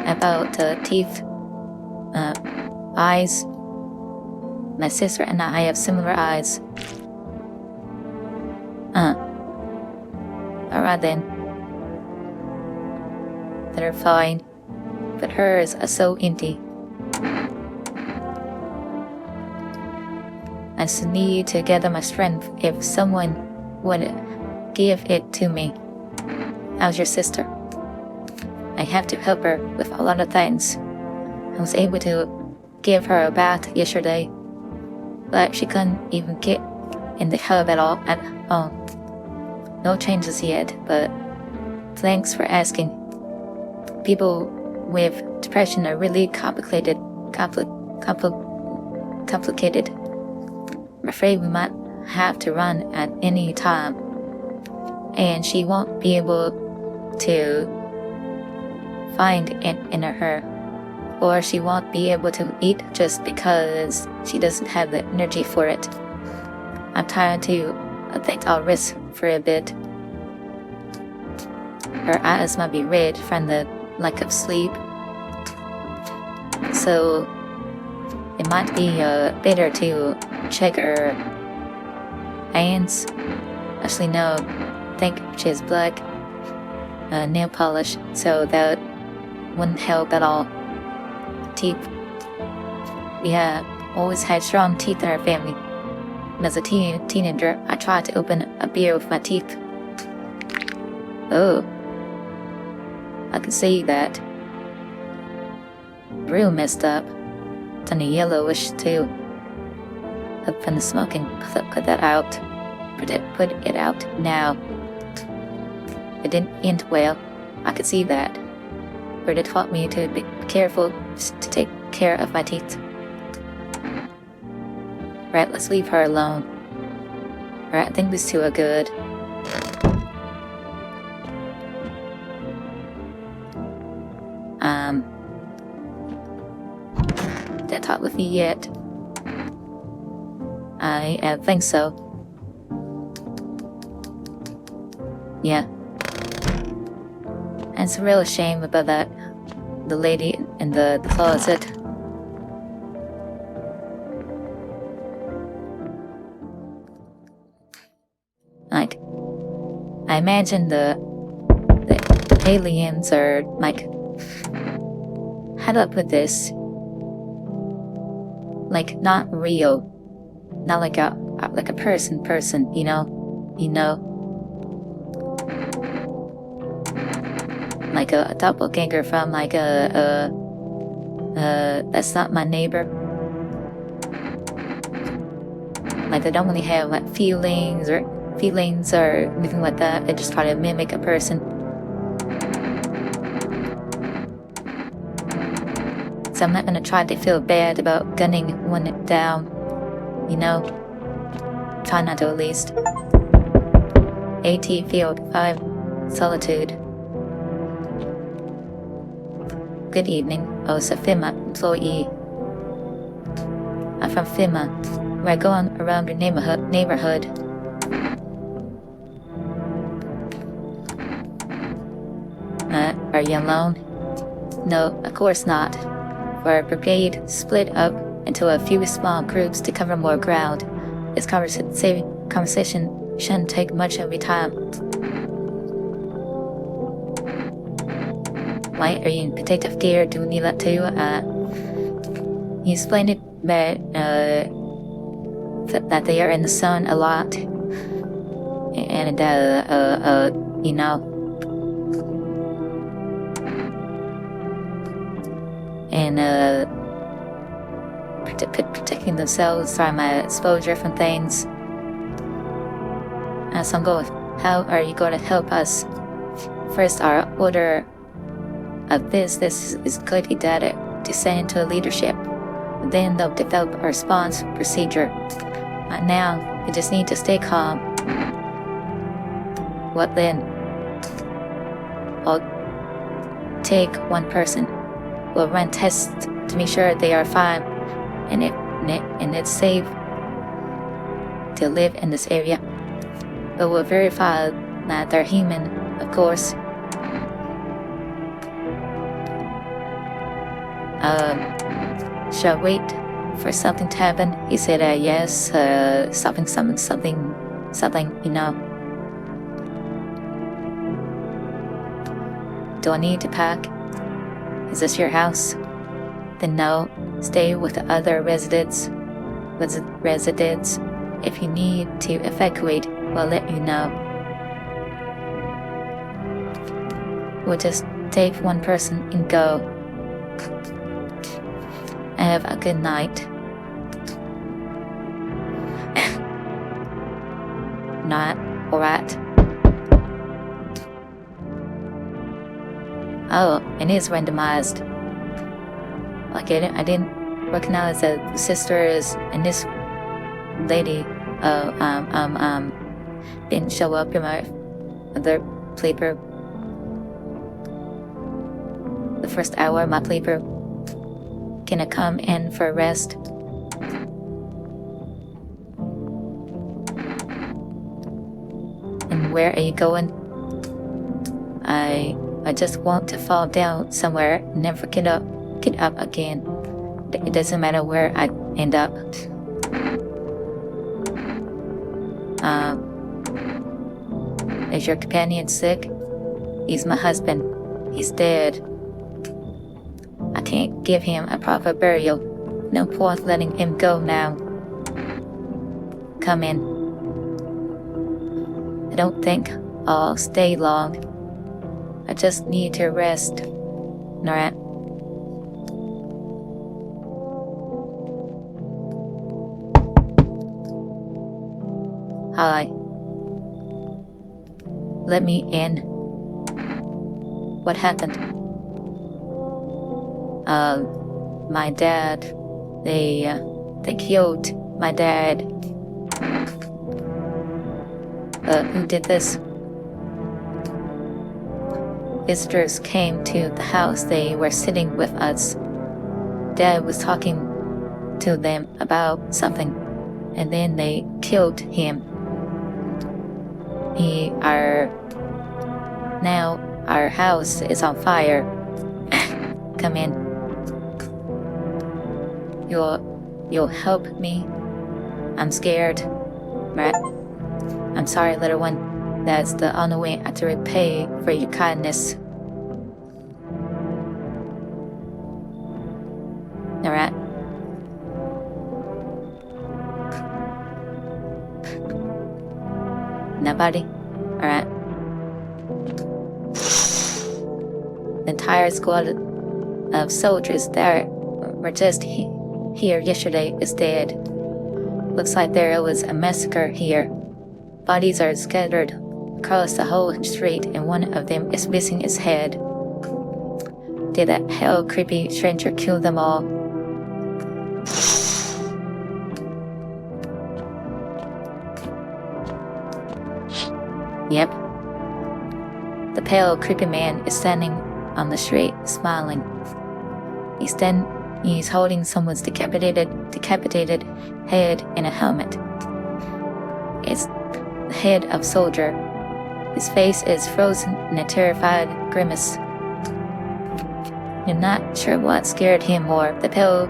About teeth, eyes. My sister and I have similar eyes. Alright then. They're fine, but hers are so empty. I still need to gather my strength if someone would give it to me. How's your sister? I have to help her with a lot of things. I was able to give her a bath yesterday, but she couldn't even get in the tub at all. No changes yet, but thanks for asking. People with depression are really complicated. I'm afraid we might have to run at any time, and she won't be able to find it in her, or she won't be able to eat just because she doesn't have the energy for it. I'm tired too. I think I'll rest for a bit. Her eyes might be red from the lack of sleep, so it might be better to check her hands. Actually, no, I think she has black nail polish, so that wouldn't help at all. Teeth. We have always had strong teeth in our family. As a teenager, I tried to open a beer with my teeth. Oh, I can see that. Real messed up. Kind of yellowish too. Up from the smoking. Put that out. Put it out now. It didn't end well. I could see that. But it taught me to be careful to take care of my teeth. Right, let's leave her alone. Right, I think these two are good. Did I talk with you yet? I think so. Yeah. And it's a real shame about that. The lady in the closet. Like, I imagine the aliens are like, how do I put this? Like, not real, not like a person, you know, like a doppelganger from like that's not my neighbor. Like, they don't really have like feelings or anything like that. They just try to mimic a person. So I'm not gonna try to feel bad about gunning one down, you know? Try not to, at least. AT Field 5, Solitude. Good evening. Oh, it's a FEMA employee. I'm from FEMA, where I go on around your neighborhood. Are you alone? No, of course not. Our brigade split up into a few small groups to cover more ground. This conversation shouldn't take much of your time. Why are you in protective gear? Do you need that too? You explained it, but that they are in the sun a lot, and you know. And protecting themselves from exposure from things. So I'm going, how are you going to help us? First, our order of this is going to be data descend to leadership. Then they'll develop a response procedure. Now, we just need to stay calm. What then? I'll take one person. We'll run tests to make sure they are fine. and it's safe to live in this area. But we'll verify that they're human, of course. Shall I wait for something to happen? He said, yes, something, you know. Do I need to pack? Is this your house? Then no, stay with the other residents. If you need to evacuate, we'll let you know. We'll just take one person and go. Have a good night. Not alright. Oh, and it's randomized. Like I didn't recognize that the sisters and this lady didn't show up in my other playper. The first hour of my playper. Can I come in for a rest? And where are you going? I just want to fall down somewhere and never get up again. It doesn't matter where I end up. Is your companion sick? He's my husband. He's dead. I can't give him a proper burial. No point letting him go now. Come in. I don't think I'll stay long. I just need to rest. Alright. Hi. Let me in. What happened? My dad. They killed my dad. Who did this? Visitors came to the house. They were sitting with us. Dad was talking to them about something, and then they killed him. Now our house is on fire. Come in. You'll help me? I'm scared. Right? I'm sorry, little one. That's the only way I to repay for your kindness. Alright. Nobody? Alright. The entire squad of soldiers that were just here yesterday is dead. Looks like there was a massacre here. Bodies are scattered across the whole street, and one of them is missing its head. Did that hell creepy stranger kill them all? Yep. The pale, creepy man is standing on the street, smiling. He's holding someone's decapitated head in a helmet. It's the head of a soldier. His face is frozen in a terrified grimace. You're not sure what scared him more, the pale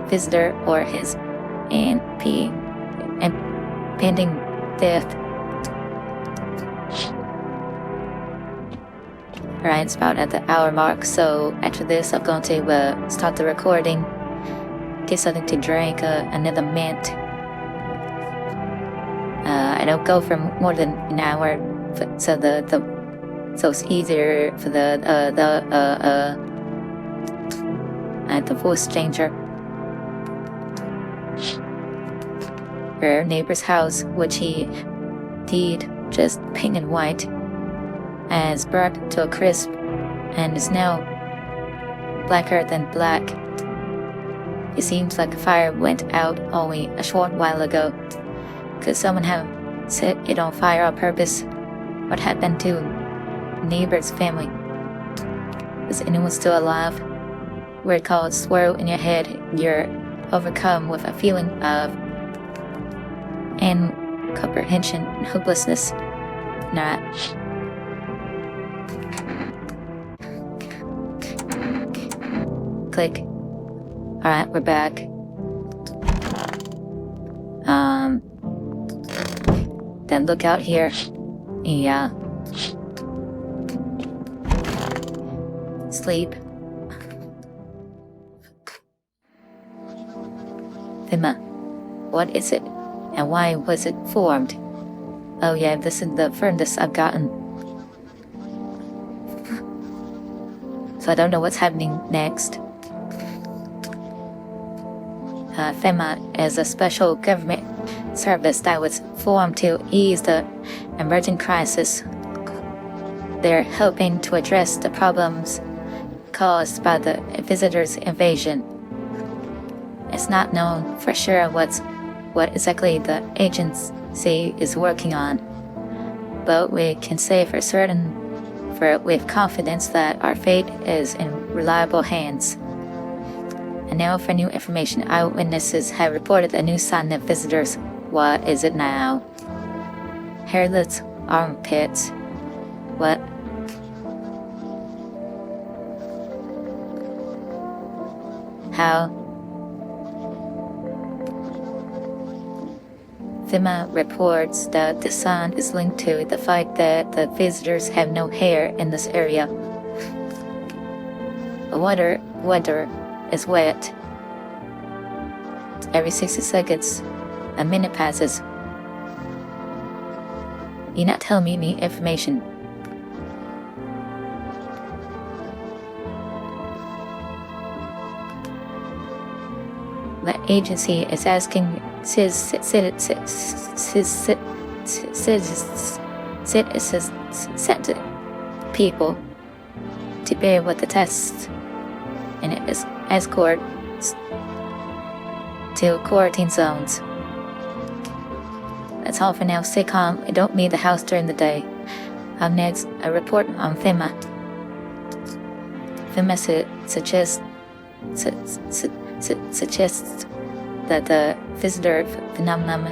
visitor or his impending death. Alright, it's about at the hour mark, so after this I'm going to start the recording, get something to drink, another mint. I don't go for more than an hour, so it's easier for the voice changer. Her neighbor's house, which he did just pink and white, has burned to a crisp and is now blacker than black. It seems like the fire went out only a short while ago. Could someone have set it on fire on purpose? What happened to neighbor's family? Is anyone still alive? Word called swirl in your head. You're overcome with a feeling of incomprehension and hopelessness. Not. Click. Alright, we're back. Then look out here. Yeah. Sleep. Thema. What is it? And why was it formed? Oh yeah, this is the furthest I've gotten. So I don't know what's happening next. FEMA is a special government service that was formed to ease the emerging crisis. They're helping to address the problems caused by the visitors' invasion. It's not known for sure what exactly the agency is working on, but we can say for certain, with confidence, that our fate is in reliable hands. And now for new information. Eyewitnesses have reported a new sign of visitors. What is it now? Hairless armpits. What? How? FEMA reports that the sign is linked to the fact that the visitors have no hair in this area. The weather is wet. Every 60 seconds, a minute passes. You're not telling me any information. The agency is asking people to bear with the tests and escort to quarantine zones. That's all for now. Stay calm. I don't leave the house during the day. Up next, a report on FEMA. FEMA suggests that the visitor phenomenon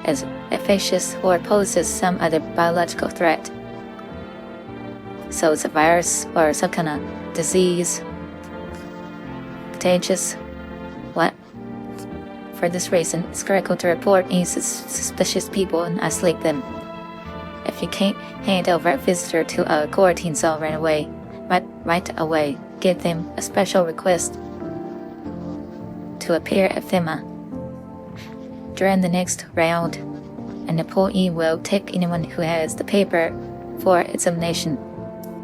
is efficacious or poses some other biological threat. So it's a virus or some kind of disease. Contagious. What? For this reason, it's critical to report any suspicious people and isolate them. If you can't hand over a visitor to a quarantine zone right away, give them a special request to appear at FEMA. During the next round, an employee will take anyone who has the paper for examination.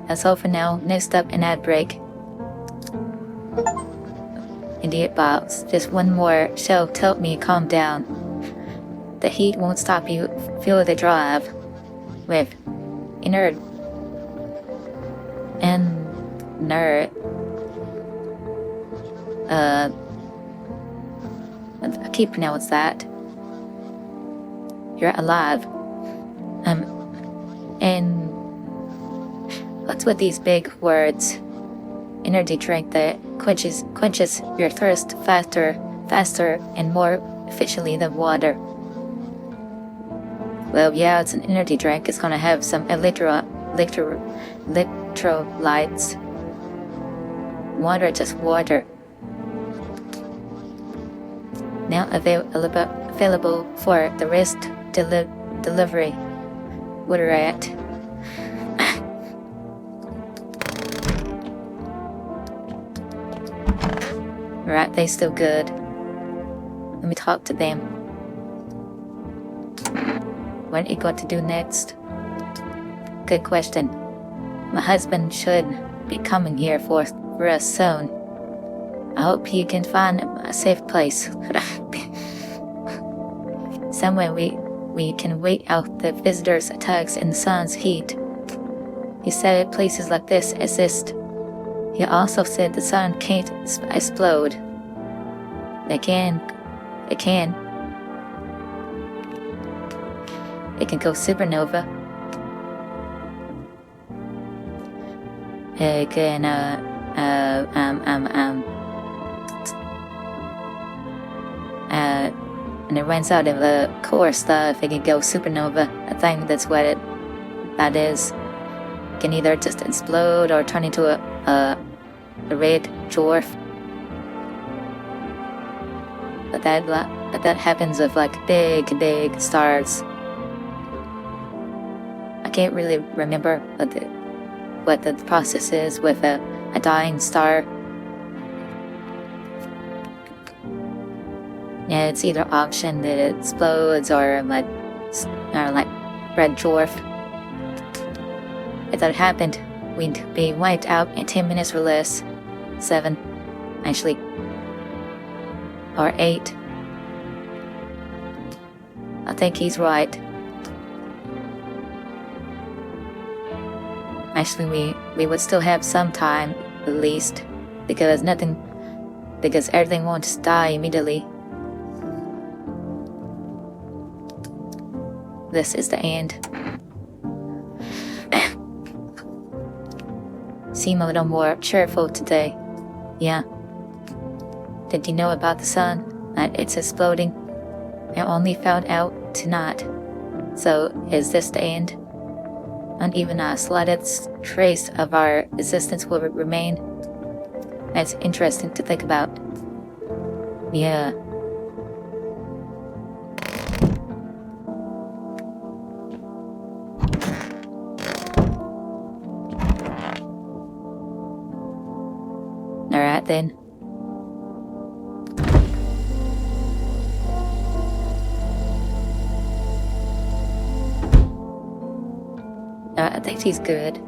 That's all for now. Next up, an ad break. Idiot box. Just one more show. Tell me calm down. The heat won't stop you. Feel the drive. With inert and nerd. I keep pronouncing that. You're alive. And what's with these big words? Energy drink that quenches your thirst faster and more efficiently than water. Well, yeah, it's an energy drink. It's gonna have some electrolytes. Water, just water. Now available for the wrist delivery. Water at. Right, they still good. Let me talk to them. What are you going to do next? Good question. My husband should be coming here for us soon. I hope you can find a safe place. Somewhere we can wait out the visitors' attacks in the sun's heat. He said places like this exist. He also said the sun can't explode. It can go supernova. It can and it runs out of the core stuff, it can go supernova. I think that's what that is. It can either just explode or turn into a red dwarf. But that happens with like big stars. I can't really remember what the process is with a dying star. Yeah, it's either option that it explodes or like red dwarf. If that happened, we'd be wiped out in 10 minutes or less. 7, actually, or 8. I think he's right. Actually, we would still have some time, at least, because everything won't just die immediately. This is the end. Seem a little more cheerful today. Yeah. Did you know about the sun? That it's exploding? I only found out tonight. So, is this the end? And even a slightest trace of our existence will remain? That's interesting to think about. Yeah. Alright then. I think she's good.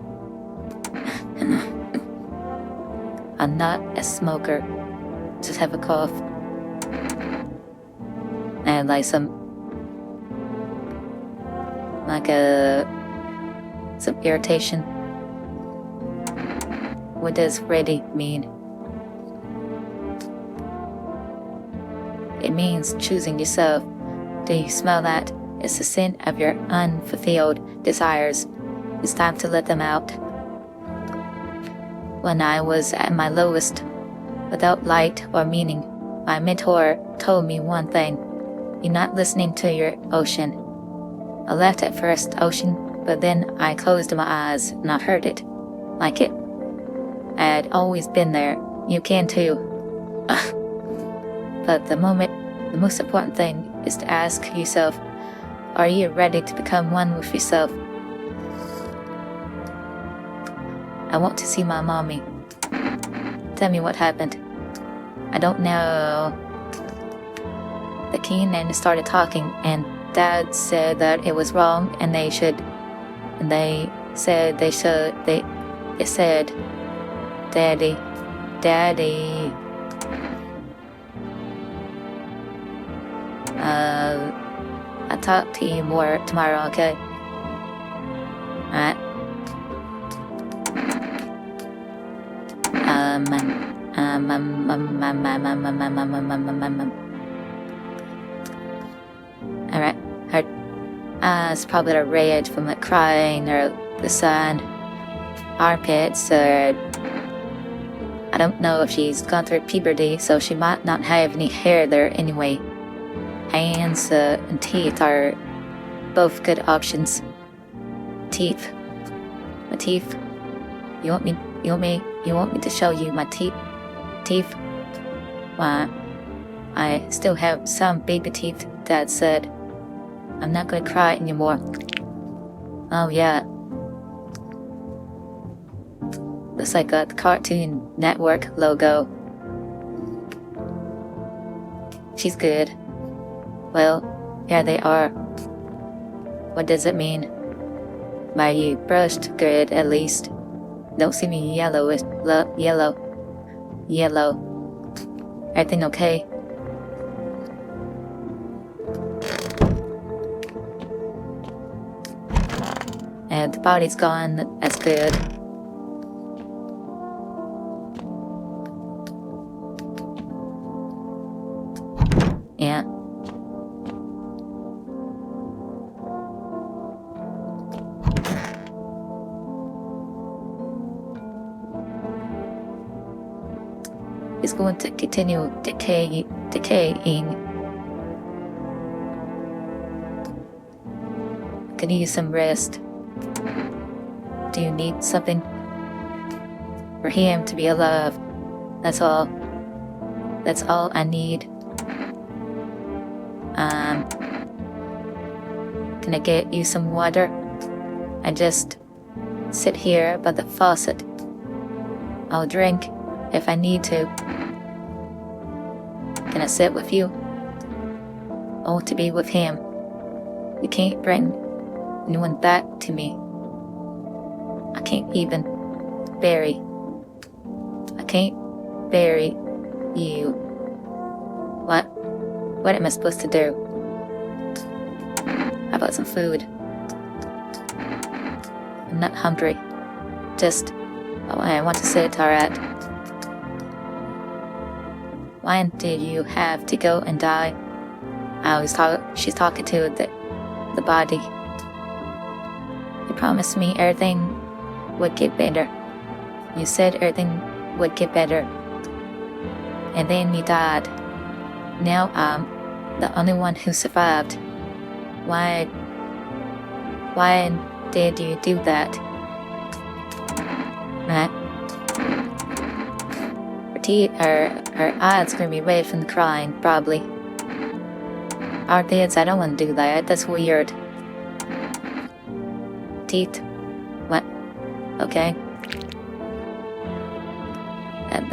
I'm not a smoker. Just have a cough. And like some irritation. What does ready mean? It means choosing yourself. Do you smell that? It's the scent of your unfulfilled desires. It's time to let them out. When I was at my lowest, without light or meaning, my mentor told me one thing. You're not listening to your ocean. I laughed at first, ocean, but then I closed my eyes and I heard it. Like it. I had always been there. You can too. But the most important thing is to ask yourself, are you ready to become one with yourself? I want to see my mommy. Tell me what happened. I don't know. The king then started talking, and Dad said that it was wrong, and they said, Daddy. I'll talk to you more tomorrow, okay? Alright. Alright. Her eyes probably are red from like crying or the sun. Armpits are... I don't know if she's gone through puberty, so she might not have any hair there anyway. Hands and teeth are both good options. Teeth. My teeth. You want me to show you my teeth? Why, I still have some baby teeth, Dad said. I'm not gonna cry anymore. Oh yeah. Looks like a Cartoon Network logo. She's good. Well, here they are. What does it mean? By you brushed good, at least. Don't see me yellow. Everything okay? And the body's gone, that's good. Yeah. It's going to continue decaying. could use some rest. Do you need something? For him to be alive. That's all. That's all I need. Can I get you some water? I just sit here by the faucet. I'll drink if I need to. Can I sit with you? I want to be with him. You can't bring anyone back to me. I can't even bury. I can't bury you. What am I supposed to do? How about some food? I'm not hungry. Just, I want to sit, alright. Why did you have to go and die? She's talking to the body. You promised me everything would get better. You said everything would get better. And then you died. Now I'm the only one who survived. Why did you do that? Her eyes gonna be red from the crying, probably. Our kids, I don't want to do that. That's weird. Teeth. What? Okay.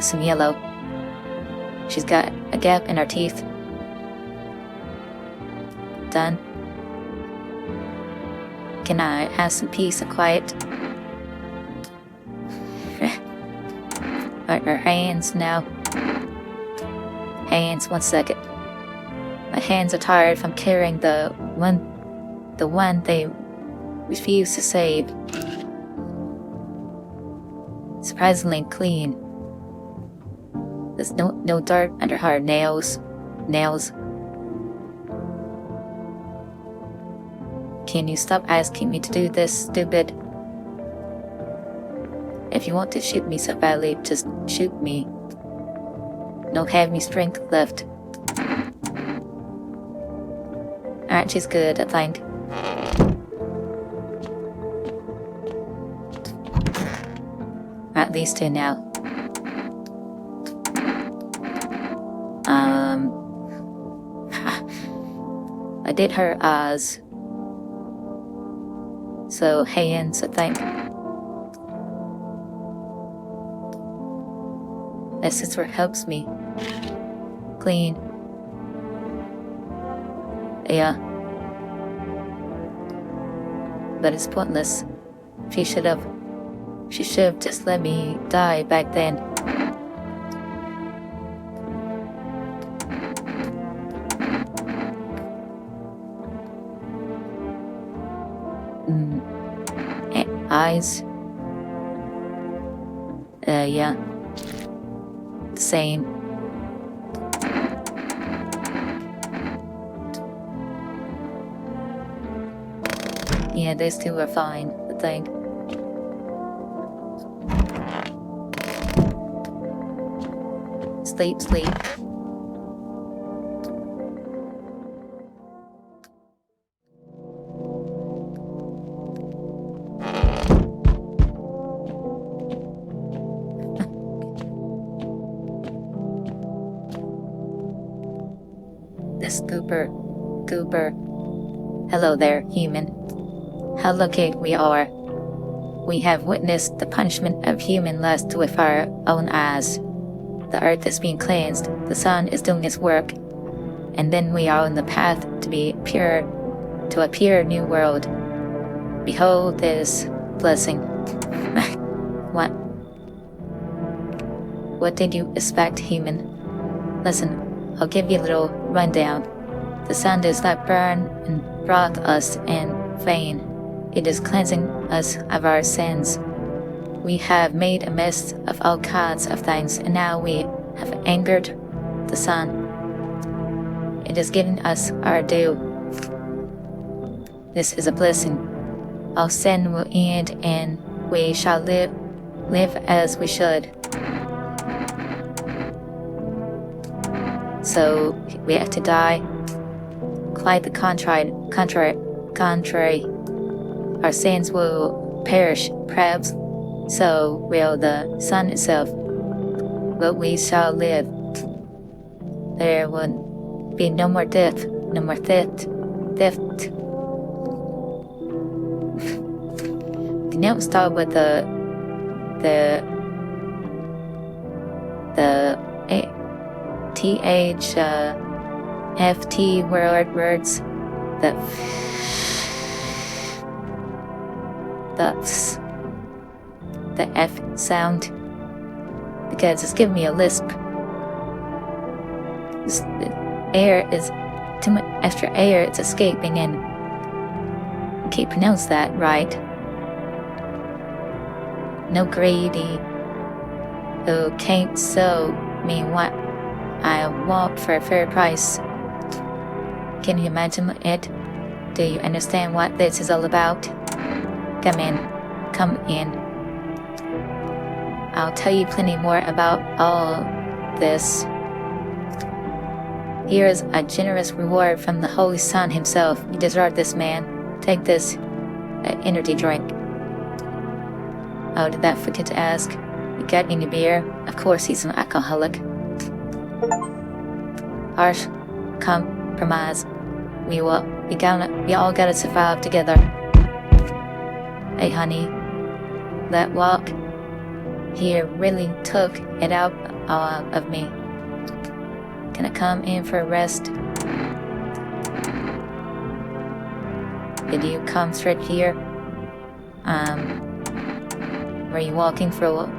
Some yellow. She's got a gap in her teeth. Done. Can I have some peace and quiet? Her hands now. Hands, 1 second. My hands are tired from carrying the one they refuse to save. Surprisingly clean. There's no dirt under her nails. Can you stop asking me to do this, stupid? If you want to shoot me so badly, just shoot me. Don't have any strength left. Alright, she's good, I think. Alright, these two now. I did her eyes. So hands, I think. That scissor helps me. Clean. Yeah. But it's pointless. She should have just let me die back then. Eyes. Yeah. Same. Yeah, these two are fine, I think. Sleep. This Goober. Hello there, human. How lucky we are. We have witnessed the punishment of human lust with our own eyes. The earth is being cleansed, the sun is doing its work, and then we are on the path to a pure new world. Behold this blessing. What did you expect, human? Listen, I'll give you a little rundown. The sun does not burn and broth us in vain. It is cleansing us of our sins. We have made a mess of all kinds of things, and now we have angered the sun. It is giving us our due. This is a blessing. All sin will end, and we shall live as we should. So we have to die. Quite the contrary. our sins will perish, perhaps so will the sun itself, but we shall live. There will be no more death, no more theft. The note start with the FT words, the F sound, because it's giving me a lisp. Air is too much extra air, it's escaping, and I can't pronounce that right. No greedy who can't sell me what I want for a fair price. Can you imagine it? Do you understand what this is all about? Come in. I'll tell you plenty more about all this. Here's a generous reward from the Holy Son himself. You deserve this, man. Take this energy drink. Oh, did that forget to ask? You got any beer? Of course he's an alcoholic. Harsh compromise. We all gotta survive together. Hey honey, that walk here really took it out of me. Can I come in for a rest? Did you come straight here? Were you walking for long?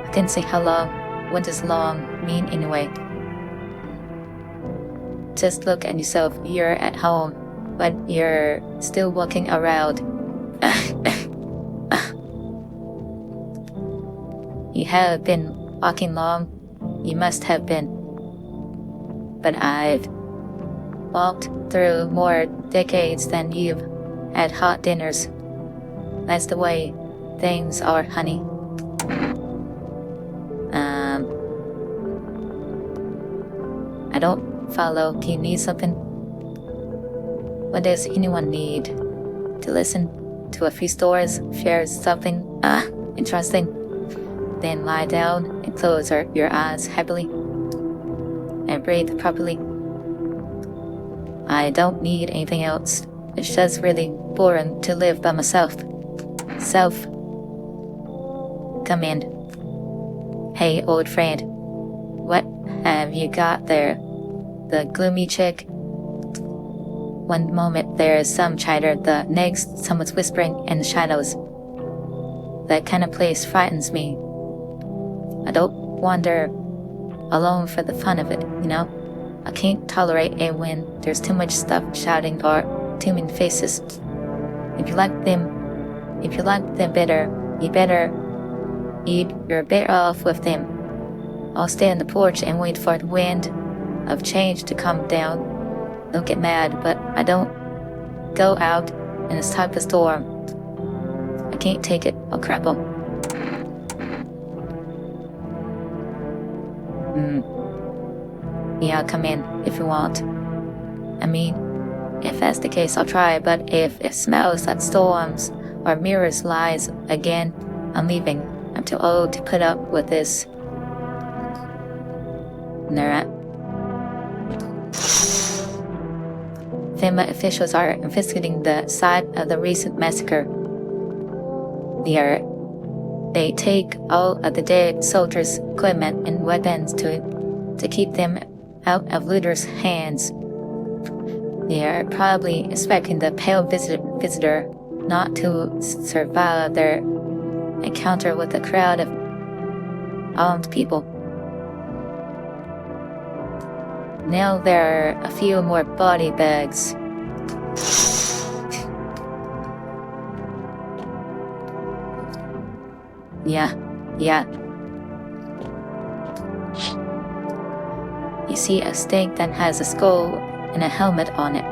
I couldn't say how long. What does long mean anyway? Just look at yourself. You're at home, but you're still walking around. You have been walking long. You must have been. But I've walked through more decades than you've had hot dinners. That's the way things are, honey. I don't follow. Do you need something? What does anyone need? To listen to a few stories, share something interesting, then lie down and close your eyes happily and breathe properly. I don't need anything else. It's just really boring to live by myself. Come in. Hey, old friend. What have you got there? The gloomy chick. One moment there's some chatter, the next someone's whispering in the shadows. That kind of place frightens me. I don't wander alone for the fun of it, you know? I can't tolerate it when there's too much stuff shouting or too many faces. If you like them better, you're better off with them. I'll stay on the porch and wait for the wind of change to come down. Don't get mad, but I don't go out in this type of storm. I can't take it. I'll crumble. Yeah, come in if you want. I mean, if that's the case, I'll try, but if it smells like storms or mirrors lies again, I'm leaving. I'm too old to put up with this. Alright. FEMA officials are investigating the site of the recent massacre. They take all of the dead soldiers' equipment and weapons to keep them out of looters' hands. They are probably expecting the pale visitor not to survive their encounter with a crowd of armed people. Now there are a few more body bags. Yeah. You see a stake that has a skull and a helmet on it.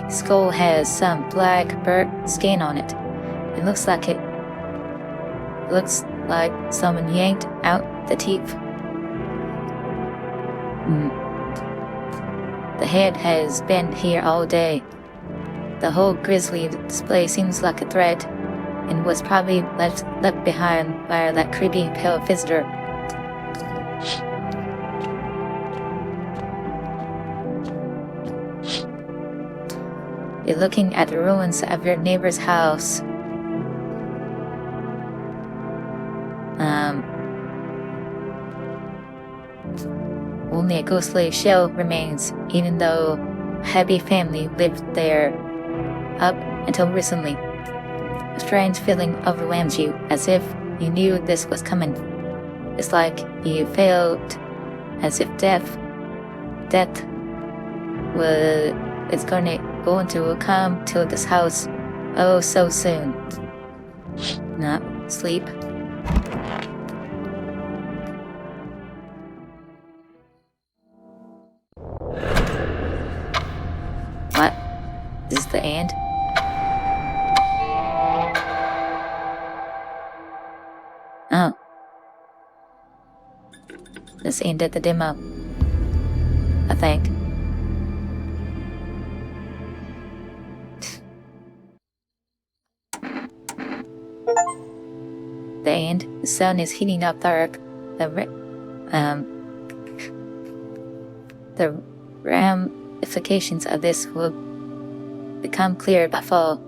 The skull has some black burnt skin on it. It looks like someone yanked out the teeth. The head has been here all day. The whole grisly display seems like a threat, and was probably left behind by that creepy pale visitor. You're looking at the ruins of your neighbor's house. Only a ghostly shell remains, even though a happy family lived there up until recently. A strange feeling overwhelms you, as if you knew this was coming. It's like you felt as if death is going to come to this house oh so soon. Not sleep. What? Is this the end? Oh. This ended the demo, I think. The end. The sun is heating up dark. The ramifications of this will become clear by fall.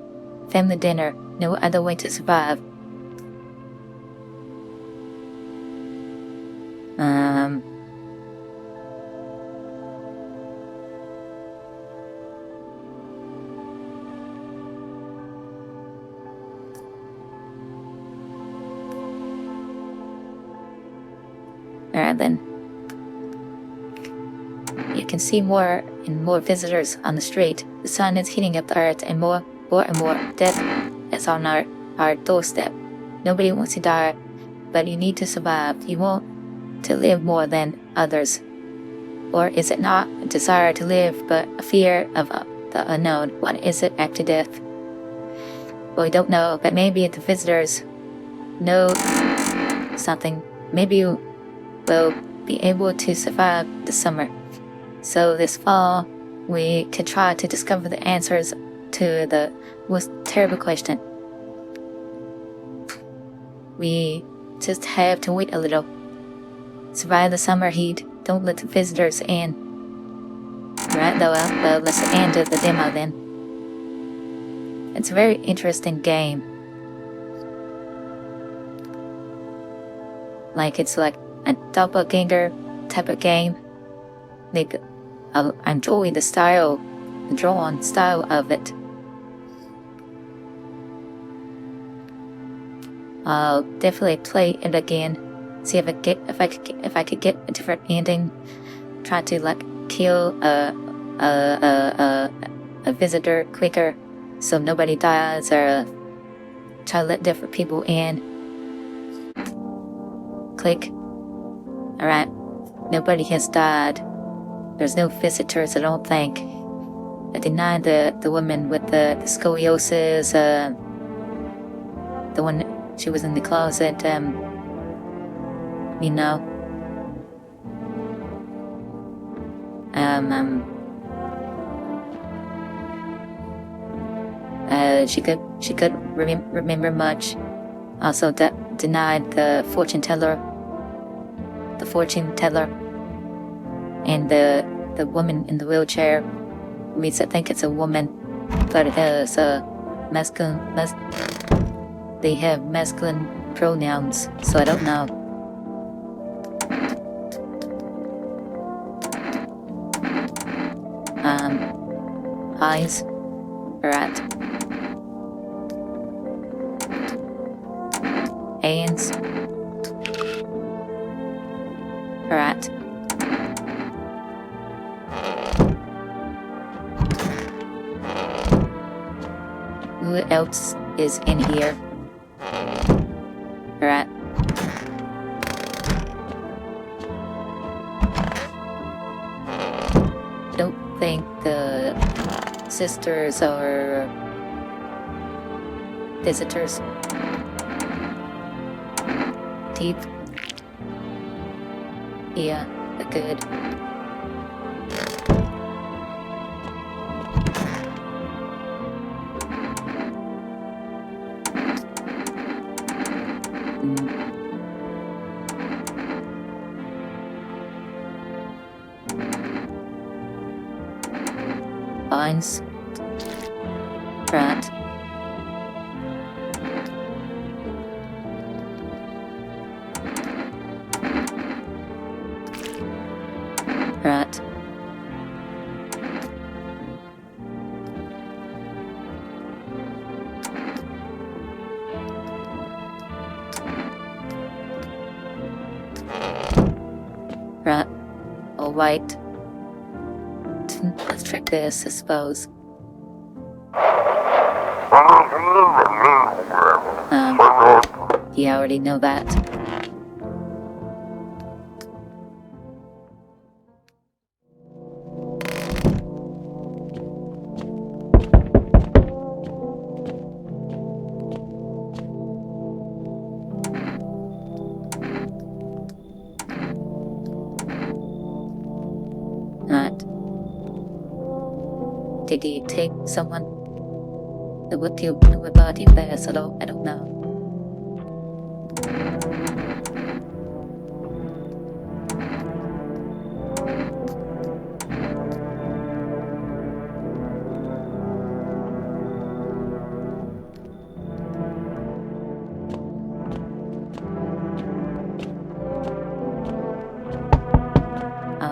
Family dinner. No other way to survive. Alright then. You can see more and more visitors on the street. The sun is heating up the earth, and more death is on our doorstep. Nobody wants to die, but you need to survive. You want to live more than others. Or is it not a desire to live, but a fear of the unknown? What is it after death? Well, we don't know, but maybe the visitors know something. Maybe you will be able to survive the summer. So this fall, we could try to discover the answers to the most terrible question. We just have to wait a little. Survive the summer heat. Don't let the visitors in. Right, though, well, let's end the demo then. It's a very interesting game. It's like a doppelganger type of game. I enjoy the drawn style of it. I'll definitely play it again. See if I could get a different ending. Try to kill a visitor quicker, so nobody dies, or try to let different people in. Click. Alright. Nobody has died. There's no visitors, I don't think. I denied the woman with the scoliosis, the one, she was in the closet, she could remember much. Also denied the fortune teller, and the woman in the wheelchair. Means I think it's a woman, but it has masculine. They have masculine pronouns, so I don't know. Eyes. Alright. Hands. Alright. Who else is in here? Alright. I don't think the sisters are visitors. Deep. Yeah, they're good. Vines. Rat. Rat. Rat. All white. Let's trick this, I suppose. You already know that. Did he take someone? What do you know about him there? I don't know.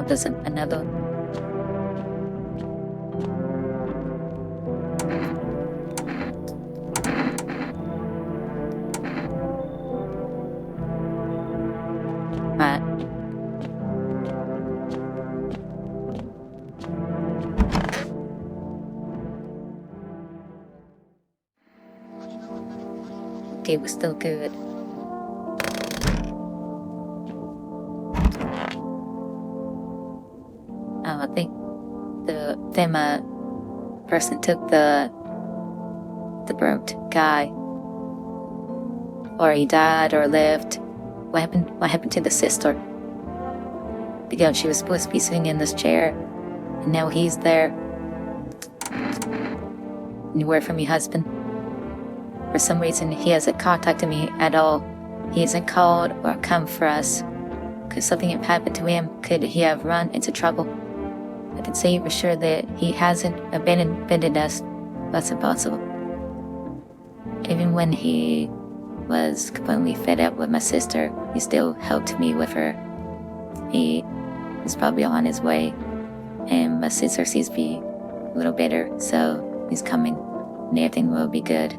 There's another. Right. Okay, we're still good. I think the FEMA person took the burnt guy. Or he died or lived. What happened to the sister? Because she was supposed to be sitting in this chair, and now he's there. Any word from your husband? For some reason, he hasn't contacted me at all. He hasn't called or come for us. Could something have happened to him? Could he have run into trouble? I can say for sure that he hasn't abandoned us. That's impossible. Even when he was completely fed up with my sister, he still helped me with her. He is probably on his way, and my sister seems to be a little better, so he's coming, and everything will be good.